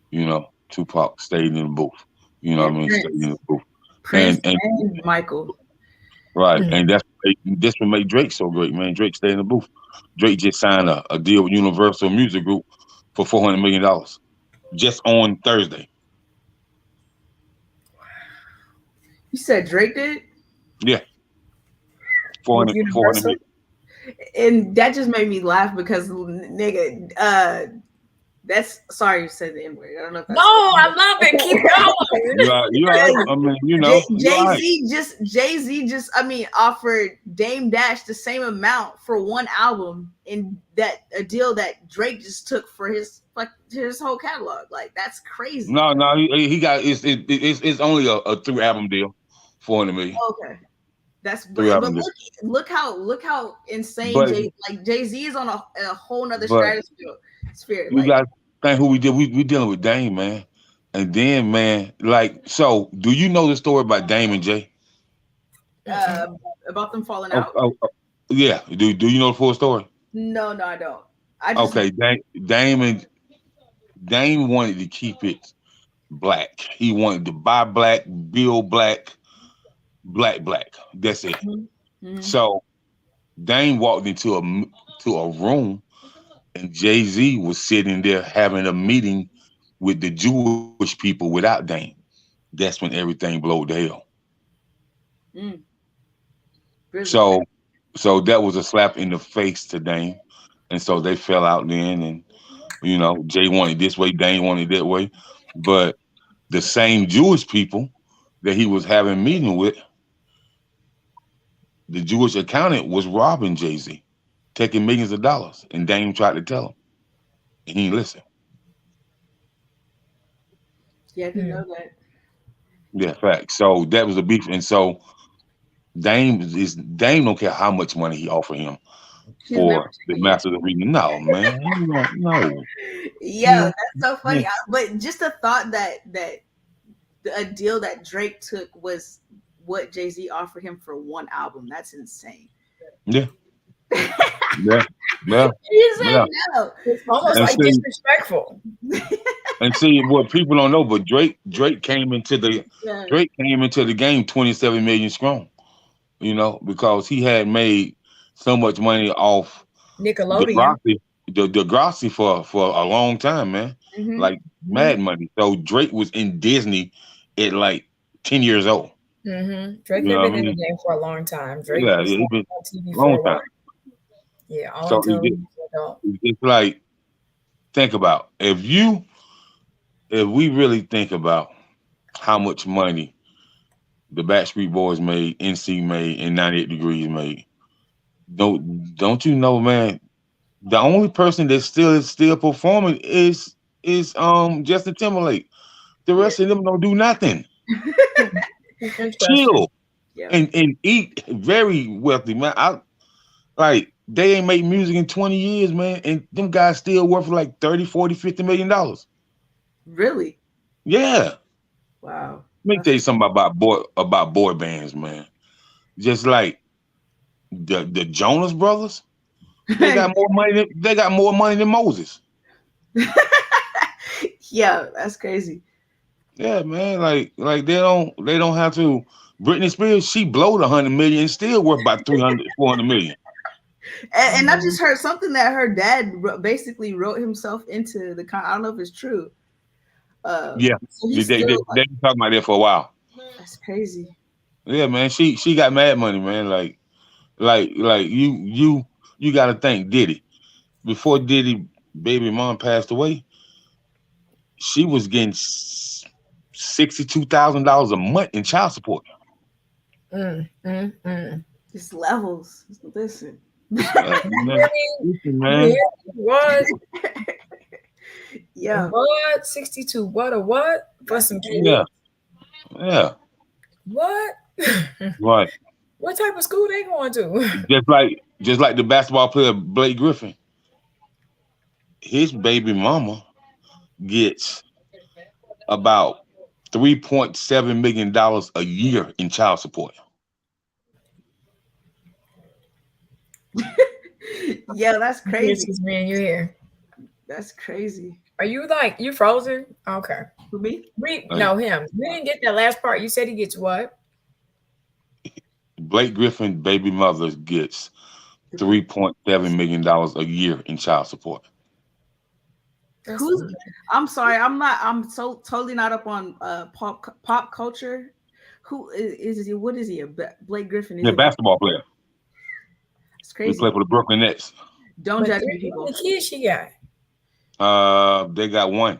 You know, Tupac stayed in the booth. You know what I mean? Stayed in the booth. Prince and Michael. Right. And that's what made Drake so great, man. Drake stayed in the booth. Drake just signed a deal with Universal Music Group for $400 million just on Thursday. You said Drake did? Yeah. 400 million. And that just made me laugh because nigga, That's sorry you said the N word. I don't know if that's No, I love it. Keep going. You are. I mean, you know, Jay Z just I mean offered Dame Dash the same amount for one album, in that a deal that Drake just took for his whole catalog. Like that's crazy. no, he got it's only a 3-album deal, $400 million. Okay. That's but 3-album deal. look how insane But Jay-Z is on a whole nother but stratosphere. you got to think who we did. We dealing with Dame, man. And then, man, like, so do you know the story about Dame and Jay? About them falling out? Yeah. Do you know the full story? No, I don't. Okay, Dame wanted to keep it black. He wanted to buy black, build black. That's it. Mm-hmm. So Dame walked into a room, and Jay-Z was sitting there having a meeting with the Jewish people without Dame. That's when everything blowed to hell. Really? So that was a slap in the face to Dame, and so they fell out then. And you know, Jay wanted this way, Dame wanted that way, but the same Jewish people that he was having a meeting with, the Jewish accountant was robbing Jay-Z, taking millions of dollars, and Dame tried to tell him, and he didn't listen. Yeah, I didn't know that. Yeah, fact. So that was a beef, and so Dame don't care how much money he offered him for the master of the reading. No, man, no. Yeah, that's so funny. But just the thought that a deal that Drake took was what Jay-Z offered him for one album. That's insane. Yeah. You said no. It's almost like disrespectful. And see what people don't know, but Drake came into the game 27 million strong. You know, because he had made so much money off Nickelodeon, Degrassi for a long time, man. Mm-hmm. Like mad money. So Drake was in Disney at like 10 years old. Mm-hmm. Drake had been in the game for a long time. Drake was been on TV long for a while. time. Yeah, all so it's like, think about if we really think about how much money the Backstreet Boys made, NC made, and 98 Degrees made. Don't you know, man? The only person that is still performing is Justin Timberlake. The rest of them don't do nothing. Chill and eat very wealthy, man. They ain't made music in 20 years, man, and them guys still worth like 30, 40, 50 million dollars. Really? Yeah. Wow. Let me tell you something about boy bands, man. Just like the Jonas Brothers, they got more money. They got more money than Moses. Yeah, that's crazy. Yeah, man. Like they don't have to. Britney Spears, she blowed 100 million, still worth about 300, 400 million. And I just heard something that her dad basically wrote himself into the. I don't know if it's true. Yeah, so they been talking about that for a while. That's crazy. Yeah, man. She got mad money, man. Like you got to think Diddy. Before Diddy baby mom passed away, she was getting $62,000 a month in child support. Just levels. Listen. Listen, man. What? Yeah. What? 62. What a what? For some kids. Yeah. What? Right. What type of school they going to? Just like the basketball player Blake Griffin. His baby mama gets about $3.7 million a year in child support. Yeah, that's crazy. Man, you're here. That's crazy. Are you you frozen? Okay. For me? No, him. We didn't get that last part. You said he gets what? Blake Griffin baby mother gets $3.7 million a year in child support. I'm sorry, I'm so totally not up on pop culture. Who is he? What is he? Blake Griffin? He's a basketball player. It's crazy. He played for the Brooklyn Nets. Don't judge me, people. How many kids she got? They got one.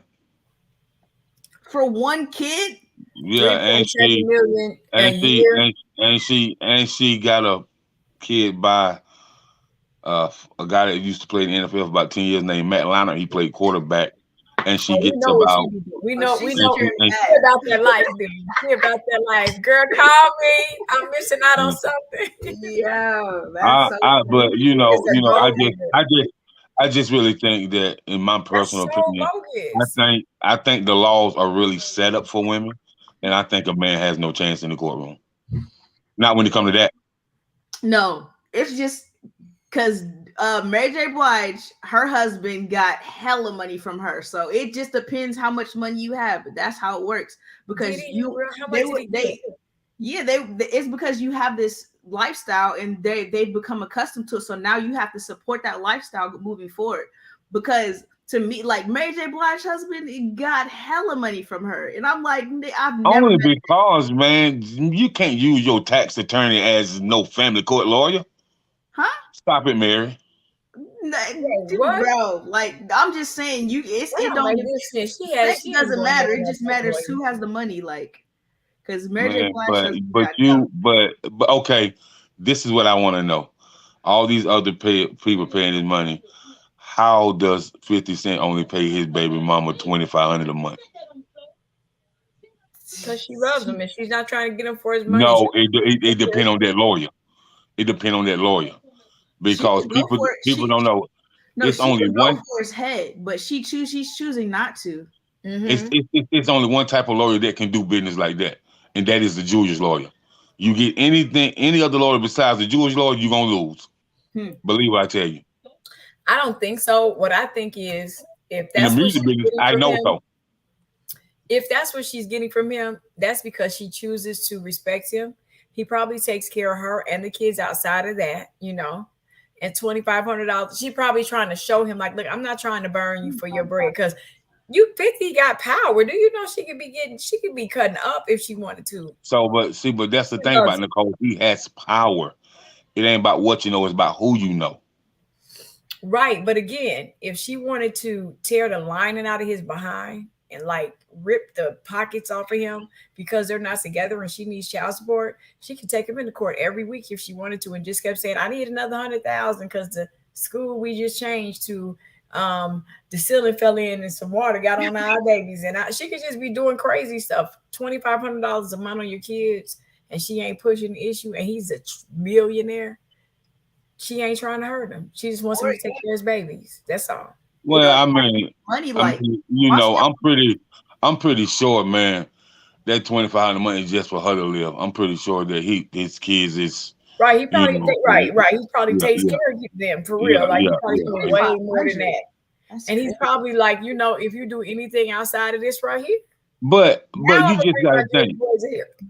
For one kid? Yeah, 3.7 million a year. and she got a kid by a guy that used to play in the NFL for about 10 years named Matt Leinart. He played quarterback, and she Oh, we gets know what she about be doing. We Oh, know. she's We know. securing and the She bag. about that life, dude. She about that life. Girl, call me. I'm missing out on she, something. Yeah, that's so but crazy. It's a gold digger. I just really think that, in my That's personal so opinion, bogus. I think the laws are really set up for women, and I think a man has no chance in the courtroom. Not when it comes to that. No, it's just because Mary J. Blige, her husband got hella money from her, so it just depends how much money you have. But that's how it works because Did he? you How much they did would he they get? yeah they it's because you have this lifestyle and they've become accustomed to it. So now you have to support that lifestyle moving forward. Because to me, like Mary J. Blige's husband, he got hella money from her, and I'm like, I've never Only met. because, man, you can't use your tax attorney as no family court lawyer. Huh? Stop it, Mary. What? Bro, like I'm just saying, it That don't don't make any sense. sex She ain't doesn't going matter. It nowhere just for matters lawyer. who has the money, like because Mary J. Man, Blige husband got down. but okay, this is what I want to know. All these other people paying his money. How does 50 Cent only pay his baby mama $2,500 a month? Because she loves him and she's not trying to get him for his money. No, it depends on that lawyer. It depends on that lawyer She because can go for it. people don't know. No, It's she only can go one. for his head, but she's choosing not to. It's only one type of lawyer that can do business like that, and that is the Jewish lawyer. You get any other lawyer besides the Jewish lawyer, you're gonna lose. Believe what I tell you. I don't think so. What I think is, if In the that's what she's music business, getting I from know him, so. if that's what she's getting from him, that's because she chooses to respect him. He probably takes care of her and the kids outside of that, and $2,500. She probably trying to show him, like, look, I'm not trying to burn you for your bread because you 50 got power. Do you know she could be cutting up if she wanted to? So, but that's the thing about Nicole. He has power. It ain't about what you know; it's about who you know. Right, but again, if she wanted to tear the lining out of his behind and like rip the pockets off of him because they're not together and she needs child support, she could take him into court every week if she wanted to and just kept saying, I need another 100,000 because the school we just changed to the ceiling fell in and some water got on our babies. And she could just be doing crazy stuff. $2,500 a month on your kids and she ain't pushing the issue and he's a millionaire. She ain't trying to hurt him. She just wants him to take care of his babies. That's all. Well, I mean, money, like I'm pretty sure, man, that $2,500 money is just for her to live. I'm pretty sure that his kids is right. He probably right. He probably takes care of them for real. Like he probably doing way more than that. And he's probably like, if you do anything outside of this right here. But you just gotta think.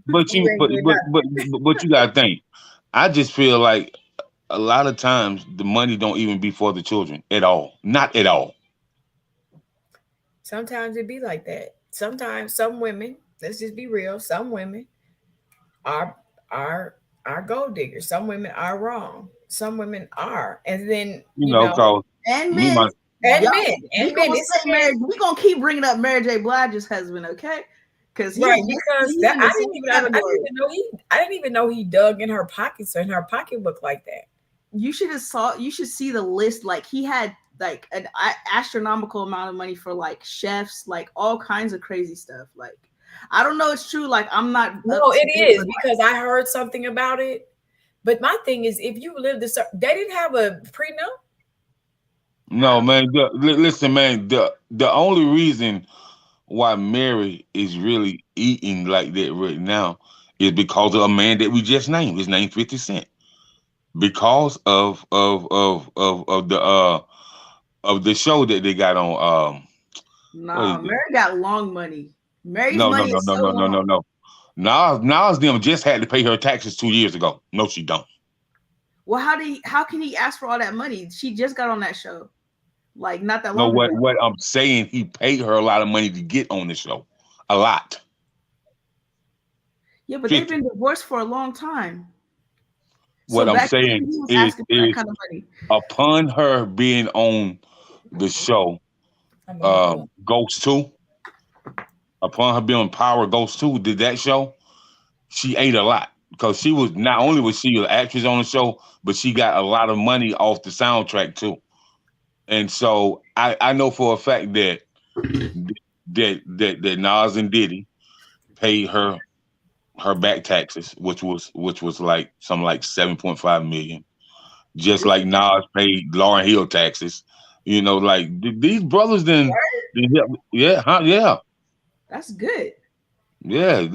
But you gotta think. I just feel like a lot of times the money don't even be for the children at all. Not at all. Sometimes it be like that. Sometimes some women, let's just be real, some women are gold diggers. Some women are wrong. Some women are. And then and men. We're gonna keep bringing up Mary J. Blige's husband, okay? Because I didn't even know he dug in her pockets or in her pocketbook like that. You should see the list. Like he had like an astronomical amount of money for like chefs, like all kinds of crazy stuff. Like I don't know, it's true. Like I'm not. No, it is because I heard something about it. But my thing is, if you live this, they didn't have a prenup. No, man. Listen, man. The only reason why Mary is really eating like that right now is because of a man that we just named. His name 50 Cent. Because of the show that they got on. Mary got long money. Mary's money is so long. No. Nas them just had to pay her taxes 2 years ago. No, she don't. Well, how can he ask for all that money? She just got on that show. Like not that long. No, what I'm saying, he paid her a lot of money to get on the show. A lot. Yeah, but they've been divorced for a long time. What I'm saying is upon her being on the show, Ghost 2. Upon her being Power Ghost 2, did that show? She ate a lot because she was not only was she an actress on the show, but she got a lot of money off the soundtrack too. And so I know for a fact that Nas and Diddy paid her back taxes, which was like something like 7.5 million. Just like Nas paid Lauryn Hill taxes. You know, like these brothers yeah. That's good. Yeah,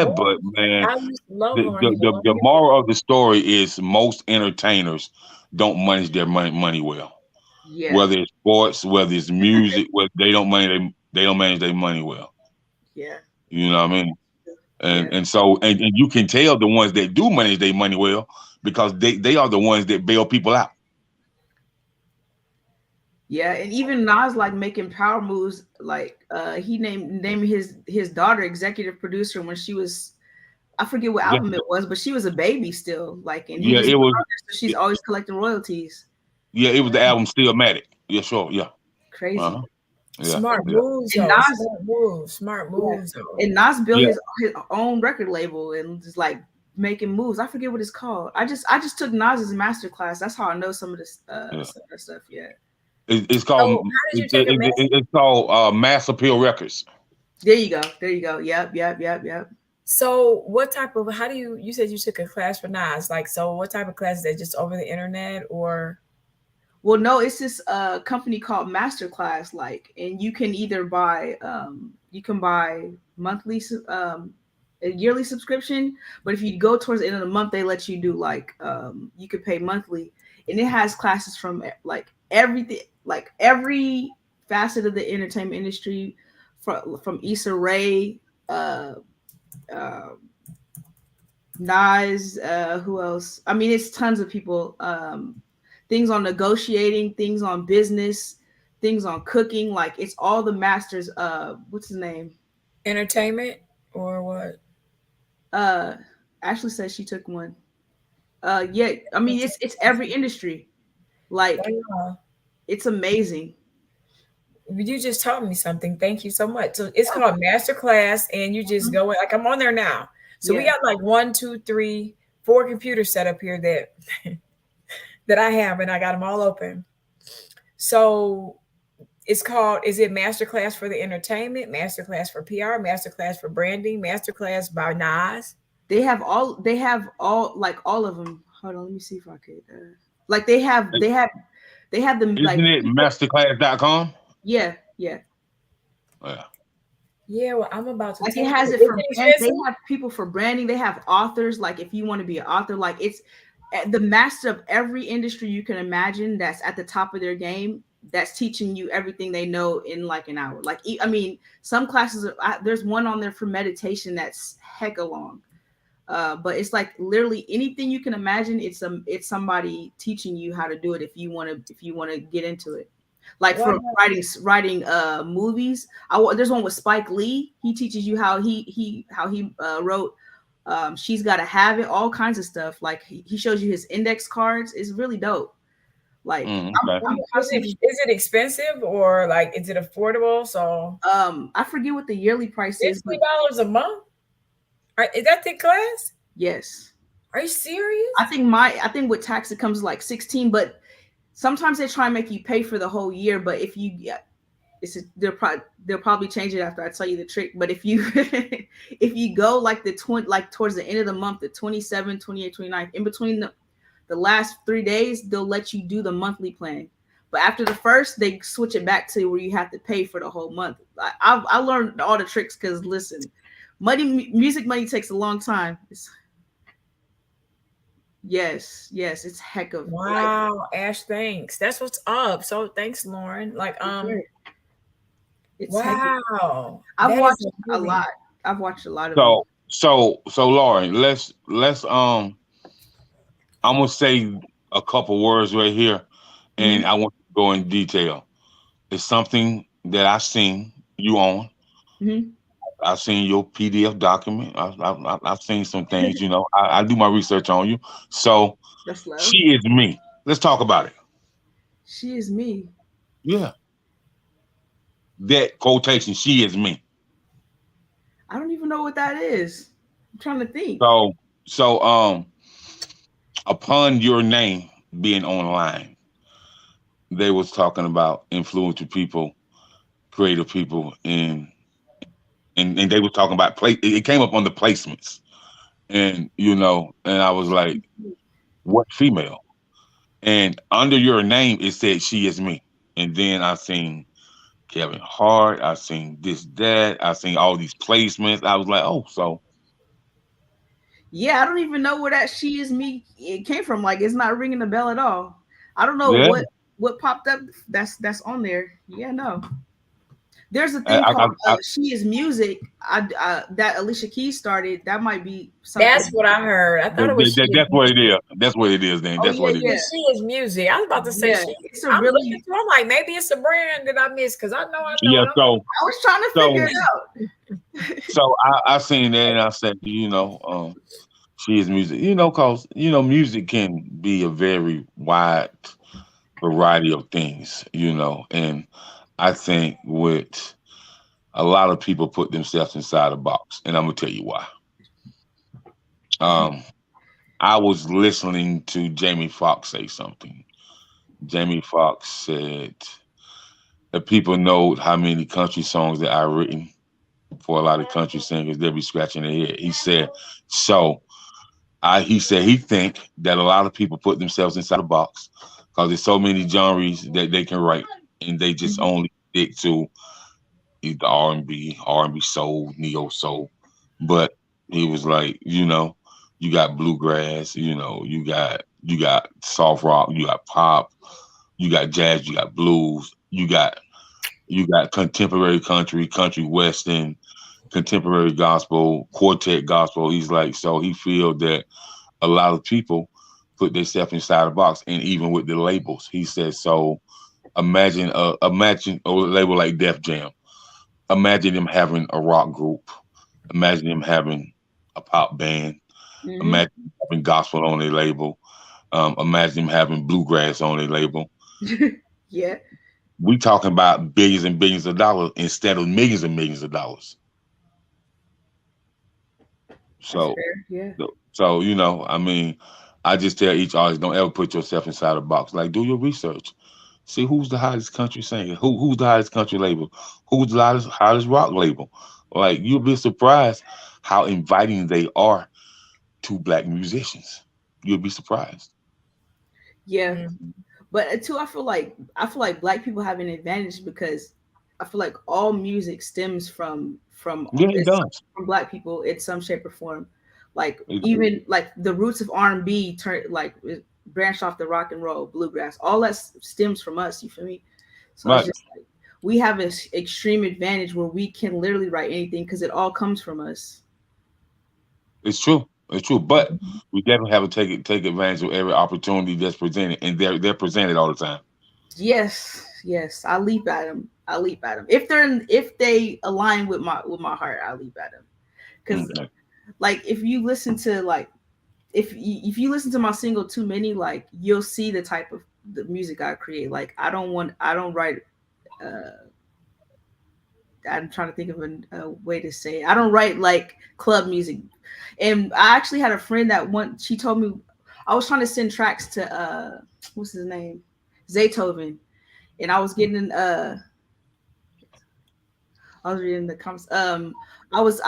but man, I used to love the moral of the story is most entertainers don't manage their money well. Yeah. Whether it's sports, whether it's music, whether they don't manage their money well. Yeah. You know what I mean? And so you can tell the ones that do manage their money well because they are the ones that bail people out. Yeah, and even Nas like making power moves. Like he named his daughter executive producer when she was, I forget what album it was, but she was a baby still. Like, and he it was. So she's always collecting royalties. Yeah, it was the album Stillmatic. Yeah, sure. Yeah, crazy. Yeah, smart moves. Smart moves. And Nas built his own record label and just like making moves. I forget what it's called. I just took Nas's master class. That's how I know some of this stuff. Yeah. It's called. It's called Mass Appeal Records. There you go. Yep. So, what type of? How do you said you took a class for Nas? Like, so what type of class is that? Just over the internet or? Well, no, it's this company called Masterclass. Like, and you can either buy monthly, a yearly subscription. But if you go towards the end of the month, they let you do like you could pay monthly, and it has classes from like everything. Like every facet of the entertainment industry, from Issa Rae, Nas, who else? I mean, it's tons of people. Things on negotiating, things on business, things on cooking. Like it's all the masters. What's his name? Entertainment or what? Ashley says she took one. Yeah, I mean it's every industry. Like. It's amazing. You just taught me something. Thank you so much. So it's called Masterclass, and you just go in. Like I'm on there now. So we got like 1, 2, 3, 4 computers set up here that that I have, and I got them all open. So it's called. Is it Masterclass for the entertainment? Masterclass for PR? Masterclass for branding? Masterclass by Nas? They have all. Like all of them. Hold on, let me see if I could. Like they have them. Isn't like it masterclass.com? Yeah. Yeah. Yeah, well, I'm about to. Like it has it for. They have people for branding. They have authors. Like if you want to be an author, like it's the master of every industry you can imagine. That's at the top of their game. That's teaching you everything they know in like an hour. Like I mean, some classes. There's one on there for meditation that's hecka long. But it's like literally anything you can imagine. It's somebody teaching you how to do it if you want to get into it. Like for writing movies. There's one with Spike Lee. He teaches you how he wrote She's Gotta Have It, all kinds of stuff. Like he shows you his index cards. It's really dope. Like is it expensive or like is it affordable? So I forget what the yearly price is. $60 a month. Is that the class? Yes. Are you serious? I think with tax it comes like 16, but sometimes they try and make you pay for the whole year. But if you, they'll probably change it after I tell you the trick. But if you if you go like towards the end of the month, the 27, 28, 29, in between the last 3 days, they'll let you do the monthly plan. But after the first, they switch it back to where you have to pay for the whole month. I learned all the tricks because listen. Music money takes a long time. Yes, it's heck of. Wow, Ash, thanks. That's what's up. So thanks, Lauren. Like it's wow. I've watched a lot. I've watched a lot of them. So Lauren, let's I'm gonna say a couple words right here, and I want to go in detail. It's something that I've seen you on. Mm-hmm. I've seen your PDF document. I've seen some things, you know. I do my research on you. So she is me. Let's talk about it. She is me. Yeah. that quotation, she is me. I don't even know what that is. I'm trying to think. So upon your name being online, they was talking about influential people, creative people, and they were talking about it came up on the placements. And and I was like, what female? And under your name it said she is me. And then I seen Kevin Hart, I seen this, that, I seen all these placements. I was like, oh, so Yeah, I don't even know where that "she is me" it came from. Like, it's not ringing the bell at all. I don't know yeah. what popped up. That's on there. Yeah, no. There's a I, thing I, called I, "She Is Music." That Alicia Keys started. That might be something. That's what I heard. I thought it was she is that's what it music. is. That's what it is. Then Oh that's yeah, what it Yeah, yeah, is. she is music. I was about to say yeah. she. It's a I'm really. looking through. I'm like, maybe it's a brand that I missed because I know. Yeah. And I was trying to figure So it out. so I seen that and I said, she is music. Cause music can be a very wide variety of things. And I think with a lot of people put themselves inside a box, and I'm gonna tell you why. Um, I was listening to Jamie Foxx say something. Jamie Foxx said that people know how many country songs that I've written for a lot of country singers. They'll be scratching their head. He said, so he said he think that a lot of people put themselves inside a box because there's so many genres that they can write, and they just Mhm. only stick to either R&B soul, neo soul. But he was like, you got bluegrass, you got soft rock, you got pop, you got jazz, you got blues, you got contemporary country western, contemporary gospel, quartet gospel. He's like, so he feel that a lot of people put themselves inside a box, and even with the labels, he says. So imagine a label like Def Jam. Imagine them having a rock group. Imagine them having a pop band. Mhm. Imagine them having gospel on their label. Imagine them having bluegrass on their label. Yeah, We talking about billions and billions of dollars instead of millions and millions of dollars. that's So, fair. Yeah. I mean, I just tell each artist, don't ever put yourself inside a box. Like, do your research. See who's the hottest country singer, who's the hottest country label, who's the hottest rock label. Like, you'll be surprised how inviting they are to black musicians. You'll be surprised. Yeah. Mhm. But too, I feel like black people have an advantage because I feel like all music stems from Yeah, it it's does. from black people in some shape or form. Like, It, even like the roots of R&B turn like it branched off the rock and roll, bluegrass. All that stems from us. You feel me? So it's right. just like we have this extreme advantage where we can literally write anything because it all comes from us. It's true. It's true. But we definitely have to take advantage of every opportunity that's presented, and they're presented all the time. Yes, yes. I leap at them. I leap at them. If they align with my heart, I leap at them. Because Okay. like if you listen to like if you listen to my single "Too Many," like you'll see the type of the music I create. Like I don't write. Uh, I'm trying to think of a way to say it. I don't write like club music. And I actually had a friend that she told me I was trying to send tracks to what's his name, Zaytoven, and I was reading the comments. I was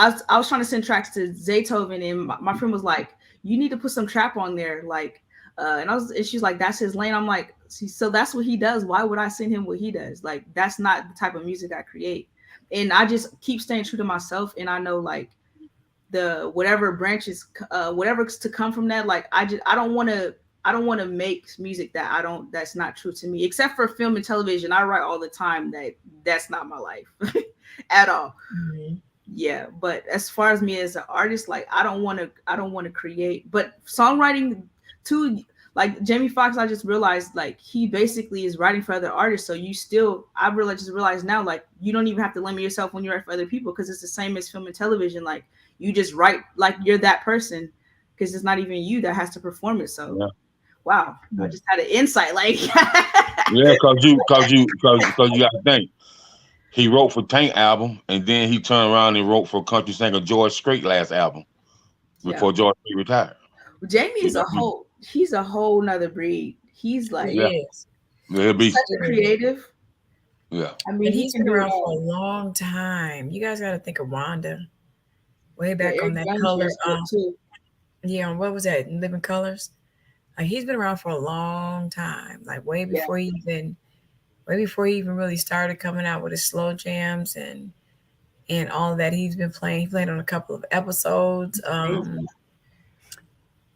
trying to send tracks to Zaytoven, and my friend was like, "You need to put some trap on there." Like, and she's like, "That's his lane." I'm like, "See, so that's what he does. Why would I send him what he does? Like, that's not the type of music I create." And I just keep staying true to myself, and I know like the whatever branches, whatever's to come from that. Like, I don't want to make music that's not true to me, except for film and television. I write all the time that's not my life at all. Mhm. Yeah, but as far as me as an artist, like I don't want to create, but songwriting too. Like Jamie Foxx, I just realized like he basically is writing for other artists. So just realized now like you don't even have to limit yourself when you write for other people because it's the same as film and television. Like you just write like you're that person because it's not even you that has to perform it. So Yeah. wow, I Yeah. just had an insight. Like Yeah, cause you got to think. He wrote for Tank album, and then he turned around and wrote for country singer George Strait last album Yeah. before George Strait retired. Jamie You is know, he's a whole nother breed. He's like yeah, He is. yeah, he's such beast. a creative. Yeah, I mean, And he he's can been do it around for a all. long time. You guys got to think of Wanda way Yeah, back on Eric that Jones color. used to do it too. Yeah, what was that? Living Colors. Like he's been around for a long time. Like Yeah, way before he even really started coming out with his slow jams and all that. He's been playing. He played on a couple of episodes, amazing.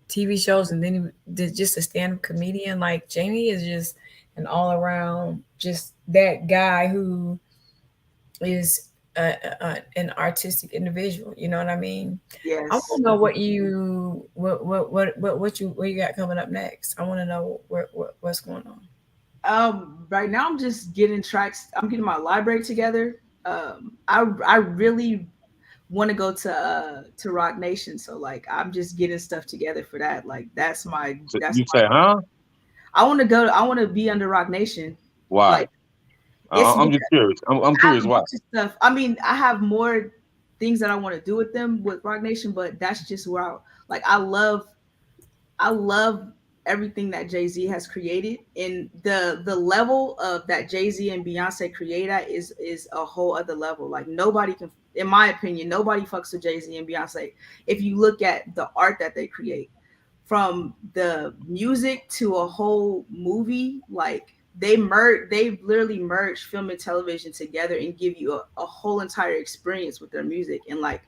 TV shows, and then he did just a stand-up comedian. Like Jamie is just an all-around, just that guy who is an artistic individual. You know what I mean? I want Yes. to know what you got coming up next. I want to know what's going on. Right now I'm just getting tracks. I'm getting my library together. I really want to go to Rock Nation, so like I'm just getting stuff together for that. Like so that's you my say, huh? I want to go. I want to be under Rock Nation. Why? Like it's I'm just curious. I'm I have curious a why. bunch of stuff. I mean, I have more things that I want to do with them with Rock Nation, but that's just where like I love everything that Jay-Z has created, and the level of that Jay-Z and Beyonce create at is a whole other level. Like nobody can, in my opinion, nobody fucks with Jay-Z and Beyonce. If you look at the art that they create, from the music to a whole movie, like they literally merge film and television together and give you a whole entire experience with their music, and like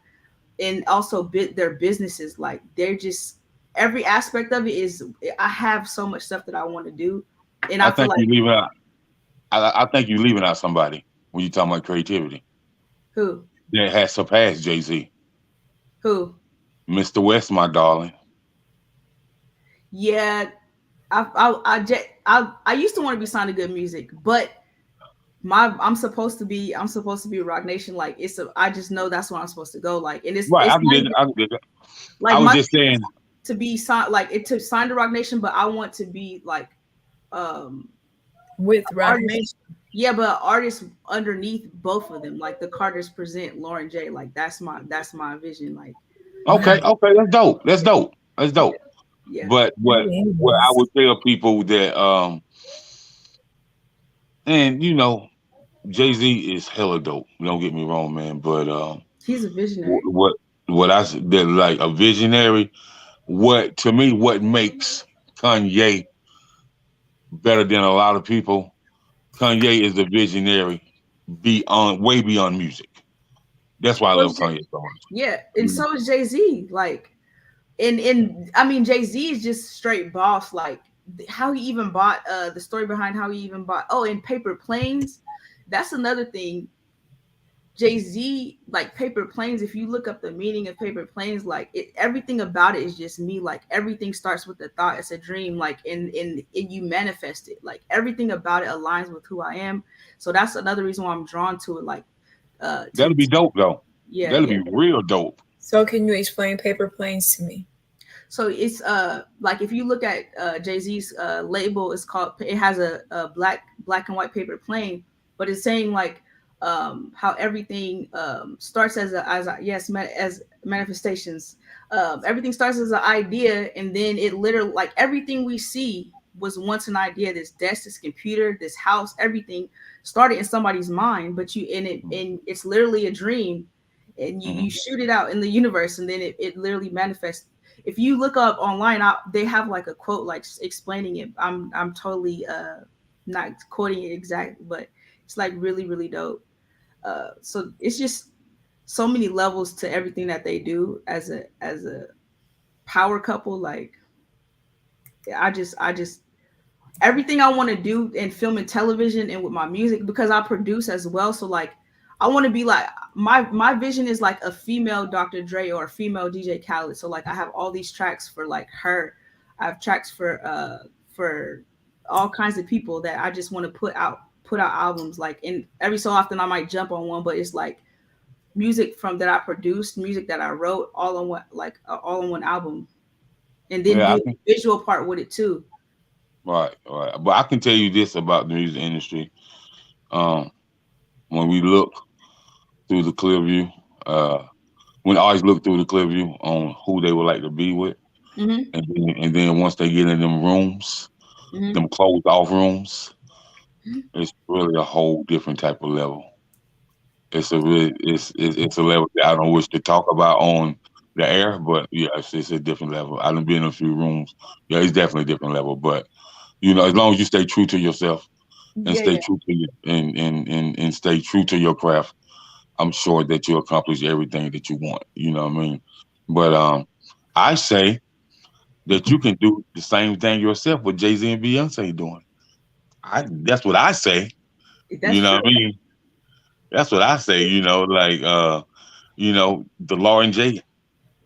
and also their businesses. Like they're just every aspect of it is. I have so much stuff that I want to do, and I I feel think like you leaving out. I think you leaving out somebody when you talking about creativity who that has surpassed Jay-Z. who Mr. West, my darling. yeah. I used to want to be signed to good music, but I'm supposed to be Rock Nation. Like I just know that's where I'm supposed to go. Like and Right. it's I can not dig it. even I can dig it. I like was my just thing saying. is to be signed, like it to sign to Rock Nation, but I want to be like um With Rock artists. Nation. Yeah, but artists underneath both of them, like the Carters present Lauren J. Like that's my vision. Like Okay. Okay. That's dope. That's dope. That's yeah, dope. yeah, But what I would tell people that and Jay-Z is hella dope. Don't get me wrong, man. But he's a visionary. what I said that like a visionary. What to me, what makes Kanye better than a lot of people? Kanye is a visionary beyond, way beyond music. That's why I So love Kanye so much. yeah, and Mhm. so is Jay-Z. Like and I mean Jay-Z is just straight boss. Like how he even bought the story behind how he even bought in Paper Planes. That's another thing. Jay-Z, like Paper Planes, if you look up the meaning of Paper Planes, like everything about it is just me. Like everything starts with a thought, it's a dream, like and you manifest it. Like everything about it aligns with who I am. So that's another reason why I'm drawn to it. Like That'll be dope though. yeah, That'll yeah. be real dope. So can you explain Paper Planes to me? So it's like if you look at Jay-Z's label, it's called, it has a black and white paper plane, but it's saying like how everything starts as as manifestations. Everything starts as an idea, and then it literally, like everything we see was once an idea. This desk, this computer, this house, everything started in somebody's mind, but and it's literally a dream, and you Mhm. shoot it out in the universe, and then it literally manifests. If you look up online, they have like a quote like explaining it. I'm totally not quoting it exactly, but it's like really really dope. So it's just so many levels to everything that they do as a power couple. Like I just everything I want to do in film and television and with my music, because I produce as well. So like I want to be like my vision is like a female Dr. Dre or a female DJ Khaled. So like I have all these tracks for like her. I have tracks for all kinds of people that I just want to put out albums. Like and every so often I might jump on one, but it's like music from that I produced, music that I wrote, all on one, like all on one album, and then Yeah, do I the can. visual part with it too. Right, right. But I can tell you this about the music industry. Um, when we look through the clear view. When I always look through the clear view on who they would like to be with, Mm-hmm. and then once they get in them rooms, Mm-hmm. them closed off rooms, it's really a whole different type of level. It's a level that I don't wish to talk about on the air, but yeah, it's a different level. I done been in a few rooms. Yeah, it's definitely a different level. But as long as you stay true to yourself and Yeah, stay yeah. true to you and stay true to your craft, I'm sure that you accomplish everything that you want. You know what I mean? But I say that you can do the same thing yourself what Jay-Z and Beyonce doing. That's what I say. You That's know true. what I mean? That's what I say. The Lauren J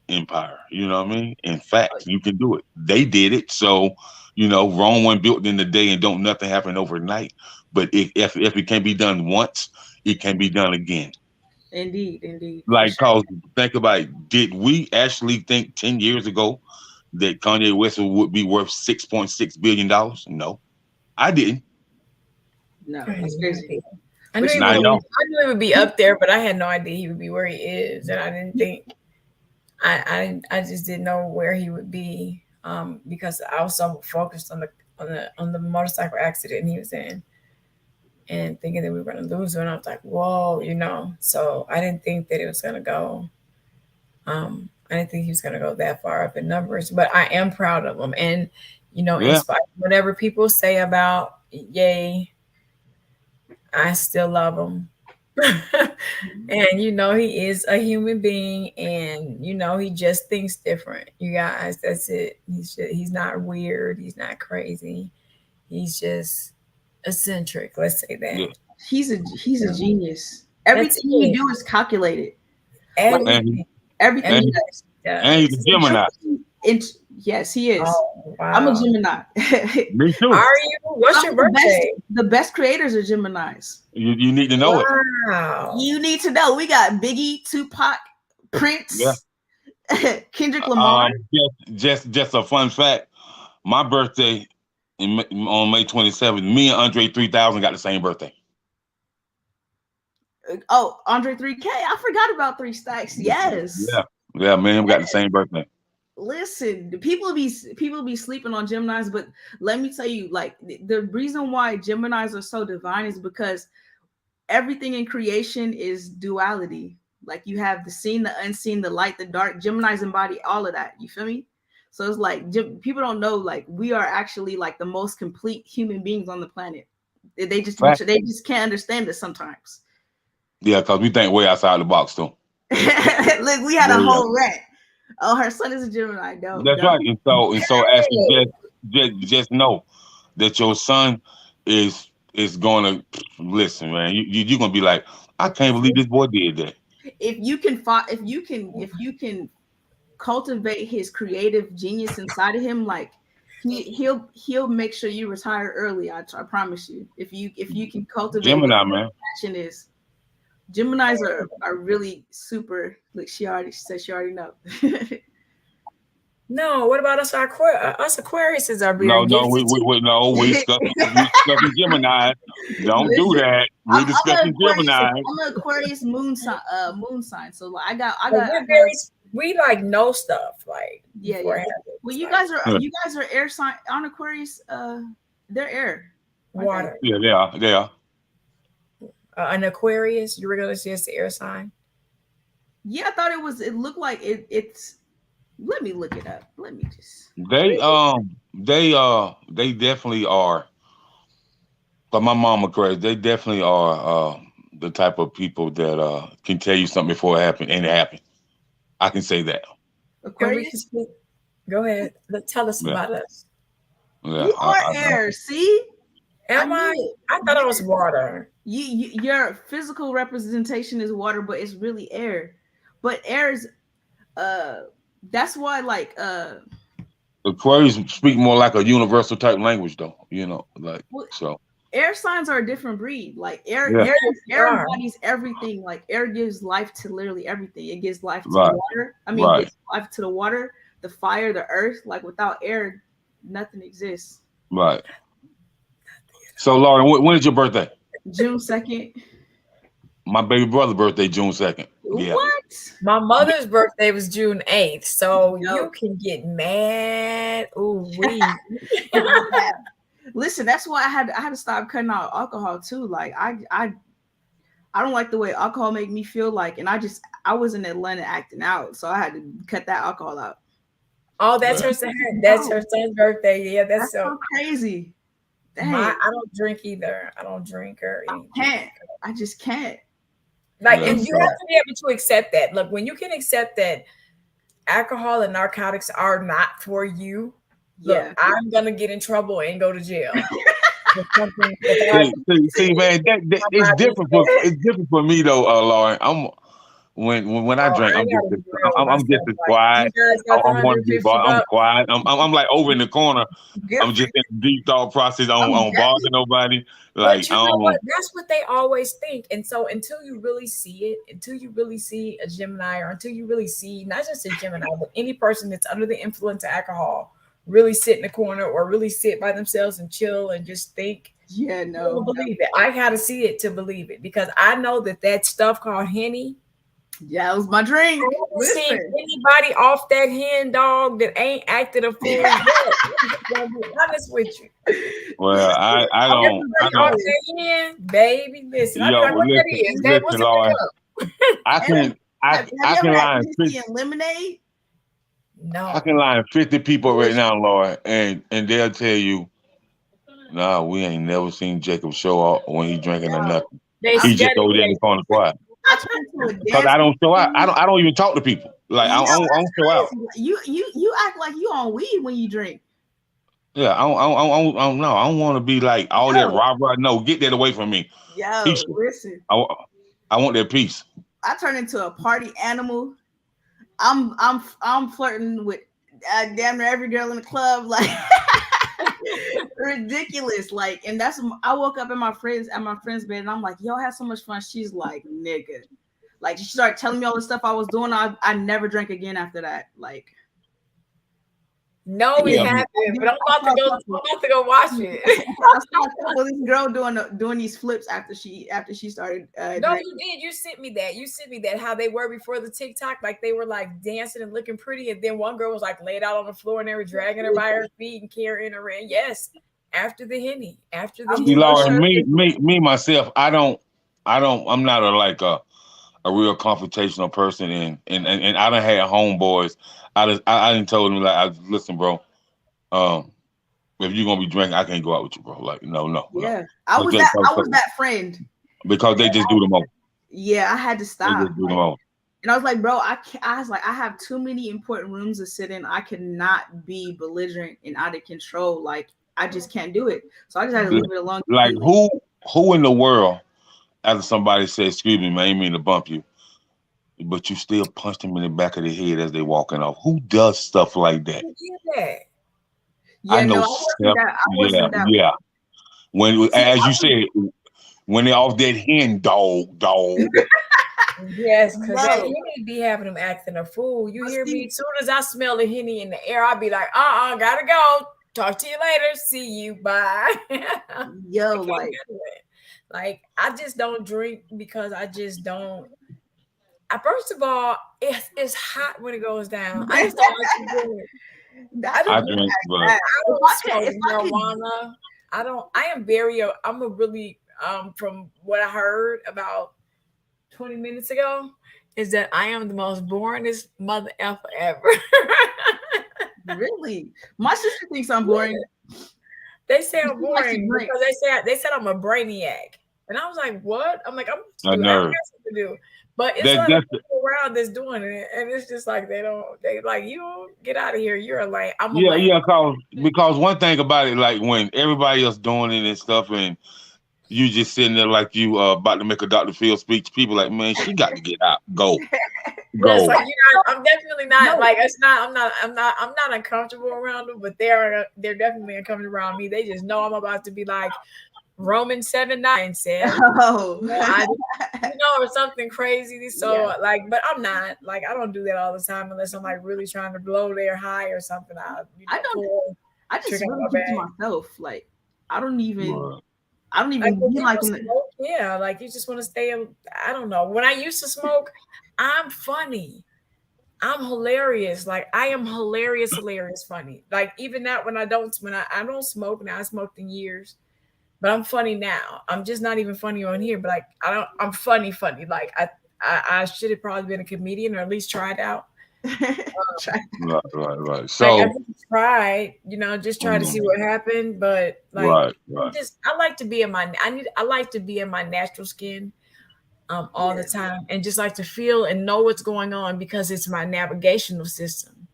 empire. You know what I mean? In fact, you can do it. They did it. So, Rome wasn't built in a day and don't nothing happen overnight. But if it can be done once, it can be done again. Indeed, for Like, sure. cause think about it, did we actually think 10 years ago that Kanye West would be worth $6.6 billion? No, I didn't. No, I had that's no crazy. idea. I But knew he you Now would. I know, know. I knew he would be up there, but I had no idea he would be where he is, and I didn't think. I just didn't know where he would be, because I was so focused on the motorcycle accident he was in, and thinking that we were going to lose him. And I was like, whoa. So I didn't think that it was going to go. I didn't think he was going to go that far up in numbers, but I am proud of him. And in Yeah, spite of whatever people say about Ye, I still love him. And he is a human being, and he just thinks different. You guys, that's it. He's not weird. He's not crazy. He's just eccentric. Let's say that. yeah. he's a genius. That's Everything he it. do is calculated. Like And Everything. everything and he Everything does. he and he's a does. Gemini. And yes, he is. Oh I'm a wow. Gemini. Me too. Are you? What's Some your of the best birthday? the best creators are Geminis. You need to know it. Wow. You need to know we got Biggie, Tupac, Yeah. Prince, Kendrick Lamar. Just a fun fact. My birthday on May 27th. Me and Andre 3000 got the same birthday. Oh, Andre 3K. I forgot about Three Stacks. Yes. Yeah. Me and him got the same birthday. Listen, the people be sleeping on Geminis, but let me tell you, like the reason why Geminis are so divine is because everything in creation is duality. Like you have the seen, the unseen, the light, the dark. Geminis embody all of that. You feel me? So it's like people don't know, like we are actually like the most complete human beings on the planet. They just Fact. they just can't understand it sometimes. Yeah, because we think way outside the box too. Look, we had a Yeah. whole rant. Oh, her son is a Gemini. No, That's right. And so actually just know that your son is gonna listen, man. You're gonna be like, I can't believe this boy did that. if you can cultivate his creative genius inside of him, like he'll make sure you retire early. I promise you. If you can cultivate what Gemini, man. passion is. Geminis are really super. Like she said she already know. No, what about us? Us Aquariuses are very No, gifted. we discussing Gemini. Don't do Listen, that. We're I'm discussing Gemini. an Aquarius moon sign. So like, We like know stuff like yeah. beforehand. Well, you Like, guys are air sign on Aquarius. They're air. aren't they? water. Yeah, they are. An Aquarius, you were gonna say it's the air sign. Yeah, I thought it was. It looked like it's. Let me look it up. Let me just. They definitely are. But my mama crazy. They definitely are the type of people that can tell you something before it happened, and it happened. I can say that. And we can Aquarius. speak. Go ahead. Tell us Yeah. about us. Yeah, You are I air. See, Am I I? knew it. I thought I was water. Your physical representation is water, but it's really air. But air is that's why like Aquarius speak more like a universal type language, though. Like well, so. air signs are a different breed. Like air Yeah. air are. embodies everything. Like air gives life to literally everything. It gives life to Right. the water. I mean, Right. it gives life to the water, the fire, the earth. Like without air, nothing exists. Right. So, Lauren, when is your birthday? June 2nd. My baby brother's birthday June 2nd. Yeah. What? My mother's birthday was June 8th, so Yo. you can get mad. Ooh, wee. Yeah. Listen, that's why I had to stop cutting out alcohol too. Like I don't like the way alcohol make me feel like, and I was in Atlanta acting out, so I had to cut that alcohol out. Oh, that's her son. That's her son's birthday. Yeah, that's so crazy. Dang. I don't drink either. I don't drink or anything. I just can't. Like, and you have to be able to accept that. Look, when you can accept that alcohol and narcotics are not for you, look, I'm gonna get in trouble and go to jail. See, man, it's different for me though, Lauren. When I drink, I'm just as quiet. I'm quiet. I'm like over in the corner. I'm just in a deep thought process. I don't bother nobody. Like, but you know what? That's what they always think. And so until you really see it, until you really see a Gemini, or until you really see not just a Gemini, but any person that's under the influence of alcohol, really sit in the corner or really sit by themselves and chill and just think. Yeah, no. I don't believe it. I gotta see it to believe it, because I know that stuff called Henny. Yeah, it was my drink. I haven't seen anybody off that hen dog that ain't acted a fool yet. I'm be honest with you. Well, I don't. Off that hen, baby, listen. Yo, what that is? Listen, Lauren, I can lie in lemonade. No, I can lie 50 people right now, Lauren, and they'll tell you, nah, we ain't never seen Jacob show up when he drinking or nothing. He just over there in the corner quiet. Because I don't show out. I don't even talk to people. Like I don't show out. You act like you on weed when you drink. Yeah, I don't want to be like all that rah. No, get that away from me. Yo, listen. I want that peace. I turn into a party animal. I'm flirting with damn near every girl in the club. Like ridiculous. Like, and I woke up at my friend's bed and I'm like, yo, I had so much fun. She's like, nigga. Like, she started telling me all the stuff I was doing. I never drank again after that. Like, no, it happened, but I'm about to go watch it. I saw this girl doing these flips after she started. No, drinking. you did. You sent me that. How they were before the TikTok, like they were like dancing and looking pretty, and then one girl was like laid out on the floor and they were dragging her by her feet and carrying her in. Yes, after the Henny, Lauren, me myself, I'm not a real confrontational person, and I done had homeboys. I didn't told them, like, listen, bro. If you're gonna be drinking, I can't go out with you, bro. Like, no. Yeah, no. I was that friend. Because they just do the most. Yeah, I had to stop. They just do the most. And I was like, bro, I was like, I have too many important rooms to sit in. I cannot be belligerent and out of control. Like, I just can't do it. So I just had to leave it alone. Like, who in the world, after somebody said, excuse me, man, I ain't mean to bump you, but you still punched them in the back of the head as they walking off? Who does stuff like that? Yeah, I know. Yeah. When, as you said, when they're off that hen dog. Yes, because that Henny be having them acting a fool. You hear me? As soon as I smell the Henny in the air, I'll be like, gotta go. Talk to you later. See you. Bye. Yo, like I just don't drink because I just don't. First of all, it's hot when it goes down. I just don't like to do it. I drink, but I don't smoke marijuana. I'm a really from what I heard about 20 minutes ago is that I am the most boringest mother effer ever. Really? My sister thinks I'm boring. They say I'm boring because they said I'm a brainiac. And I was like, what? I'm like, I got something to do. But it's like people around that's doing it, and it's just like they like, you don't get out of here. You're a lame. Because one thing about it, like when everybody else doing it and stuff, and you just sitting there like you about to make a Dr. Phil speech, people like, man, she got to get out. Go. Yes, like, I'm definitely not like it's not. I'm not uncomfortable around them, but they're definitely uncomfortable around me. They just know I'm about to be like Romans 7:9 said, or something crazy. So but I'm not like, I don't do that all the time unless I'm like really trying to blow their high or something. I just really keep to myself. Like I don't even be like Yeah, like you just want to stay. I don't know. When I used to smoke, I'm funny. I'm hilarious. Like I am hilarious, hilarious, funny. Like even that when I don't smoke now, I smoked in years, but I'm funny now. I'm just not even funny on here, but like I'm funny, funny. Like I should have probably been a comedian or at least tried out. Try- Right. Like I So, just tried, just try to see mm, what happened. But like right. I like to be in my I like to be in my natural skin all the yeah. time and just like to feel and know what's going on because it's my navigational system.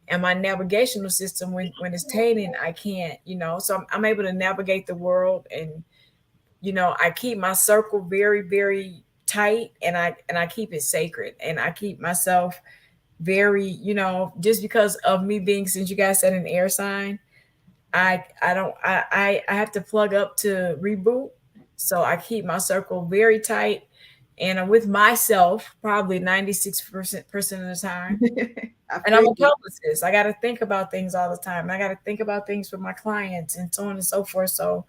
And my navigational system when it's tainted, I can't, so I'm able to navigate the world and I keep my circle very, very tight and I keep it sacred and I keep myself very, just because of me being since you guys said an air sign, I don't I have to plug up to reboot. So I keep my circle very tight and I'm with myself probably 96% of the time. I And I'm feel a you. publicist. I got to think about things all the time. I got to think about things for my clients and so on and so forth. So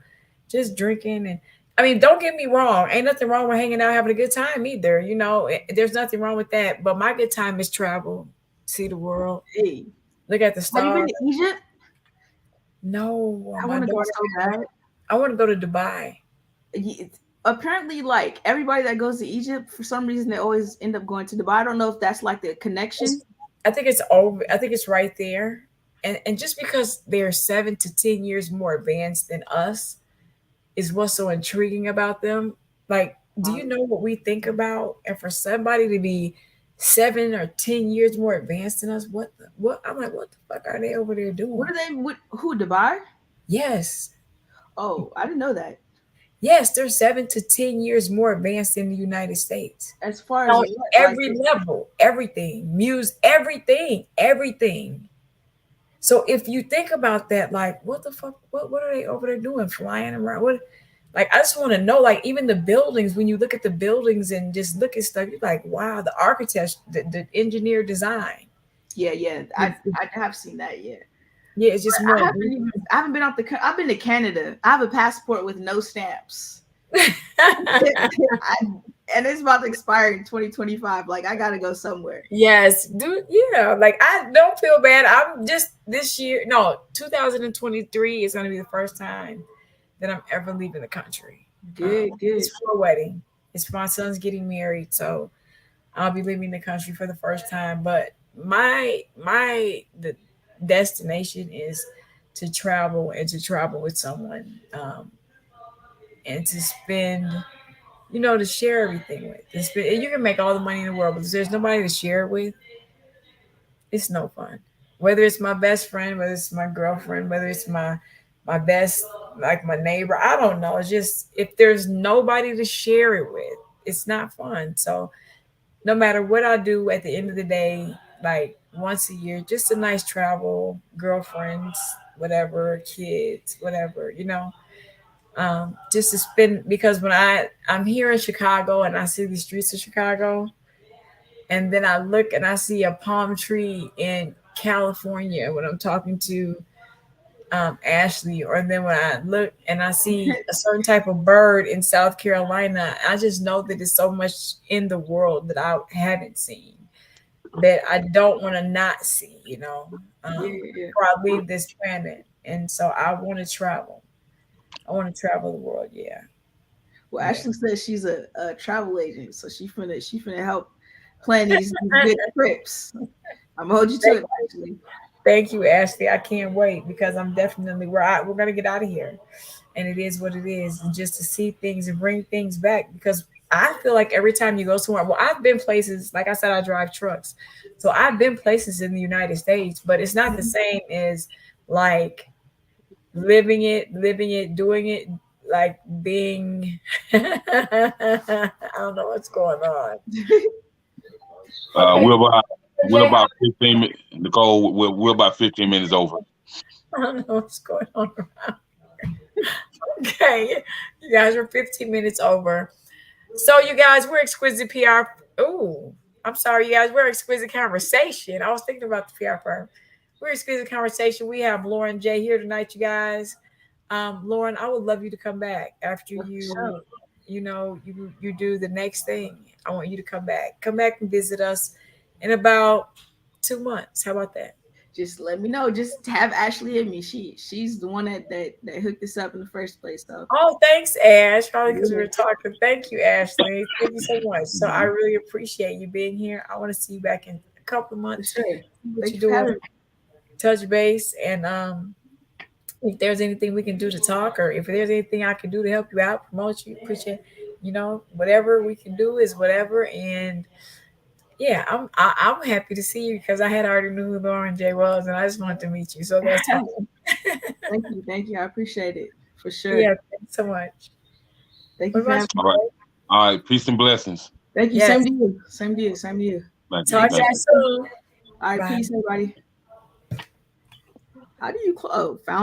just drinking and I mean, don't get me wrong. Ain't nothing wrong with hanging out, having a good time either. There's nothing wrong with that. But my good time is travel, see the world, Hey, look at the have you been stars. to Egypt? No, I my want to go daughter. so bad. I want to go to Dubai. Apparently, like everybody that goes to Egypt, for some reason, they always end up going to Dubai. I don't know if that's like the connection. I think it's over. I think it's right there. And just because they're 7 to 10 years more advanced than us is what's so intriguing about them. Like, do you know what we think about? And for somebody to be 7 or 10 years more advanced than us, what? I'm like, what the fuck are they over there doing? What are they? Who Dubai? Yes, Oh, I didn't know that. yes, they're 7 to 10 years more advanced than the United States. As far as On what, like, every level, everything, everything. So if you think about that, like, what the fuck? What are they over there doing? Flying around? What? Like, I just want to know. Like, even the buildings. When you look at the buildings and just look at stuff, you're like, wow, the architect, the engineer design. yeah, It's, I have seen that. Yeah, yeah, it's just more. I haven't been off the. I've been to Canada. I have a passport with no stamps. I, and it's about to expire in 2025. Like I gotta go somewhere. Yes, dude. Yeah, like I don't feel bad. I'm just this year. No, 2023 is going to be the first time that I'm ever leaving the country. Good. It's for a wedding. It's for my son's getting married, so I'll be leaving the country for the first time. But the destination is to travel and to travel with someone, and to spend, to share everything with. And you can make all the money in the world, but if there's nobody to share it with, it's no fun. Whether it's my best friend, whether it's my girlfriend, whether it's my best, like my neighbor, I don't know. It's just if there's nobody to share it with, it's not fun. So no matter what I do at the end of the day, like once a year, just a nice travel, girlfriends, whatever, kids, whatever, just to spend because when I'm here in Chicago and I see the streets of Chicago, and then I look and I see a palm tree in California when I'm talking to Ashley, or then when I look and I see a certain type of bird in South Carolina, I just know that there's so much in the world that I haven't seen that I don't want to not see, Yeah. before I leave this planet. And so I want to travel. I want to travel the world. Yeah. Well, Yeah. Ashley says she's a travel agent, so she finna help plan these good trips. I'm gonna hold you to it, Ashley. Thank you, Ashley. I can't wait because I'm definitely we're gonna get out of here, and it is what it is. And just to see things and bring things back because I feel like every time you go somewhere, well, I've been places. Like I said, I drive trucks, so I've been places in the United States, but it's not the same as like living it, doing it, like being. I don't know what's going on. uh, Okay, we're about we're Jay, about 15 Nicole, we're about 15 minutes over. I don't know what's going on. Okay, you guys are 15 minutes over. So, you guys, we're Exquisite PR. Ooh, I'm sorry, you guys. We're Exquisite Conversation. I was thinking about the PR firm. We're Exquisite Conversation. We have Lauren J here tonight, you guys. Lauren, I would love you to come back after For you sure. you do the next thing, I want you to come back and visit us in about 2 months. How about that? Just let me know. Just have Ashley and me. She's the one that hooked this up in the first place. So Oh, thanks, Ash. Probably because we yeah. were talking. Thank you, Ashley. Thank you so much. So I Mhm. really appreciate you being here. I want to see you back in a couple of For months. sure. See what Thank you're you for doing, having me. touch base, and if there's anything we can do to talk, or if there's anything I can do to help you out, promote you, appreciate, whatever we can do is whatever. And yeah, I'm happy to see you because I had already knew who Lauren J was, and I just wanted to meet you. So that's all. Thank you. Thank you. I appreciate it. For sure. Yeah, thanks so much. Thank What you for about having you? me. All right. All right. Peace and blessings. Thank you. Same Yes. to you. Same to you. Same to you. Thank you. Talk Thank to you. Thank you you. soon. All right. Bye. Peace, everybody. How do you close? Found